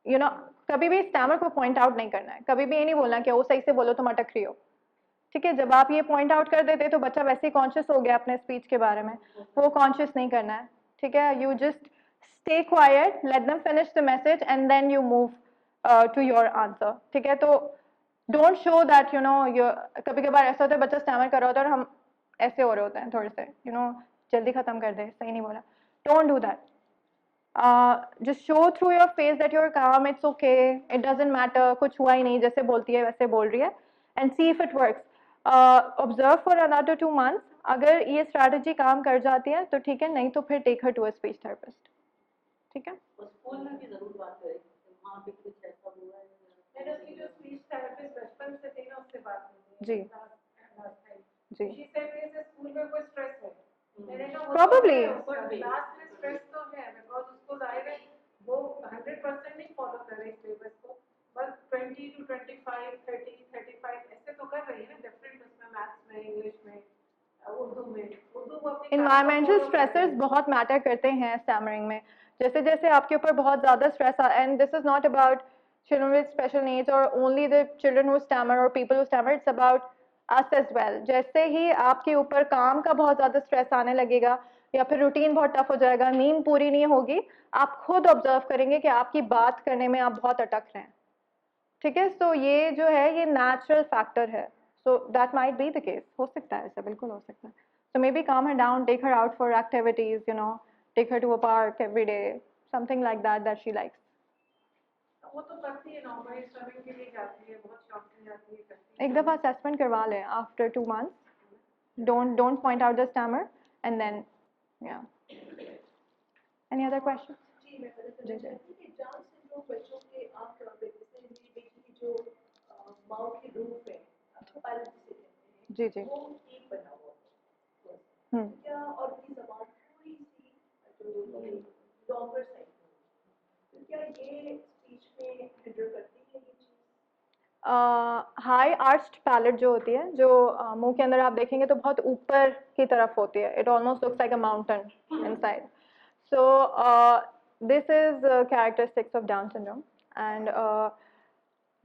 you know, कभी भी स्टैमर को पॉइंट आउट नहीं करना है, कभी भी ये नहीं बोलना कि वो सही से बोलो तुम अटक रही हो. ठीक है, जब आप ये पॉइंट आउट कर देते तो बच्चा वैसे ही कॉन्शियस हो गया अपने स्पीच के बारे में, वो कॉन्शियस नहीं करना है. ठीक है, you just stay quiet, let them finish the message and then you move to your answer. ठीक है, तो don't show that you know कभी कभार ऐसा होता है बच्चा स्टैमर कर रहा होता है और हम ऐसे हो रहे होते हैं थोड़े से, यू नो जल्दी खत्म कर दे, सही नहीं बोला. Don't do that. just show through your face that you're calm, it's okay, it doesn't matter, कुछ हुआ ही नहीं, जैसे बोलती है वैसे बोल रही है, and see if it works. Observe for another 2 months. अगर ये strategy काम कर जाती है तो ठीक है, नहीं तो फिर take her to a speech therapist. ठीक है? और स्कूल में भी जरूर बात करें वहाँ पे कुछ ऐसा हुआ है मैंने उसकी जो स्पीच थेरेपिस्ट बचपन से थी ना उससे बात की जी. जी. शी सेड कि स्कूल में कोई स्ट्रेस है. मैंने कहा Probably. क्लास में स्ट्रेस तो है बिकॉज उसको जाहिर है वो 100% नहीं फॉलो कर रही सिलेबस को, बस 20 to 25 30 35 ऐसे तो कर रही है ना डिफरेंट उसमें मैथ्स में इंग्लिश में उर्दू में. उर्दू वो अपनी Environmental stressors बहुत मैटर करते हैं स्टैमरिंग में. जैसे जैसे आपके ऊपर बहुत ज़्यादा स्ट्रेस आ, and this is not about children with special needs or only the children who stammer or people who stammer, it's about us as well. जैसे ही आपके ऊपर काम का बहुत ज़्यादा स्ट्रेस आने लगेगा या फिर रूटीन बहुत टफ हो जाएगा, नींद पूरी नहीं होगी, आप खुद ऑब्जर्व करेंगे कि आपकी बात करने में आप बहुत अटक रहे हैं. ठीक है, सो ये जो है ये नेचुरल फैक्टर है. So that might be the case. हो सकता है, ऐसा बिल्कुल हो सकता है. So maybe calm her down, take her out for activities, you know, take her to a park every day, something like that she likes. वो तो करती है नॉर्मली, स्विमिंग के लिए जाती है, बहुत शौक से जाती है, करती है. एक दफ़ा असेसमेंट करवा लें after 2 months. Don't point out the stammer and then yeah. Any other questions? जी मैं पता करना चाहती हूँ कि डाउन सिंड्रोम बच्चों के आमतौर पे जैसे मेरी बेटी की जो माउथ की रूफ है पैलेट जिसे कहते जी जी. हैं वो एक बना हुआ है. क्या और उनकी जबान थोड़ी सी जो ये लॉन्गर साइड में क्या ये स्पीच में हिंडर करती है ये चीज? हाई आर्च्ड पैलेट जो होती है, जो मुंह के अंदर आप देखेंगे तो बहुत ऊपर की तरफ होती है, it almost looks like a mountain inside. So this is characteristics of Down syndrome. And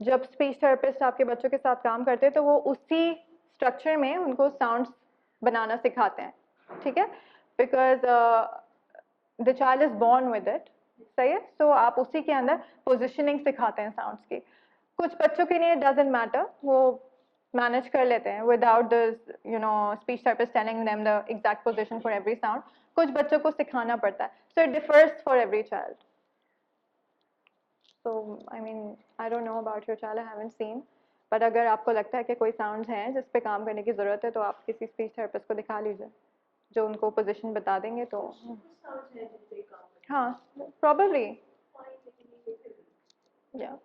जब स्पीच थेरेपिस्ट आपके बच्चों के साथ काम करते हैं तो वो उसी स्ट्रक्चर में उनको साउंड्स बनाना सिखाते हैं, ठीक है, because the child is born with it, सही है. सो आप उसी के अंदर पोजिशनिंग सिखाते हैं साउंड्स की. कुछ बच्चों के लिए डजेंट मैटर, वो मैनेज कर लेते हैं without this speech therapist telling them the exact position for every sound. कुछ बच्चों को सिखाना पड़ता है. So it differs for every child. So I mean I don't know about your child, I haven't seen, but अगर आपको लगता है कि कोई साउंड्स हैं जिस पे काम करने की ज़रूरत है तो आप किसी स्पीच थेरेपिस्ट को दिखा लीजिए जो उनको पोजीशन बता देंगे. तो कुछ साउंड है जिन पे काम करते हाँ, probably हैं, लेकिन ये फिर yeah.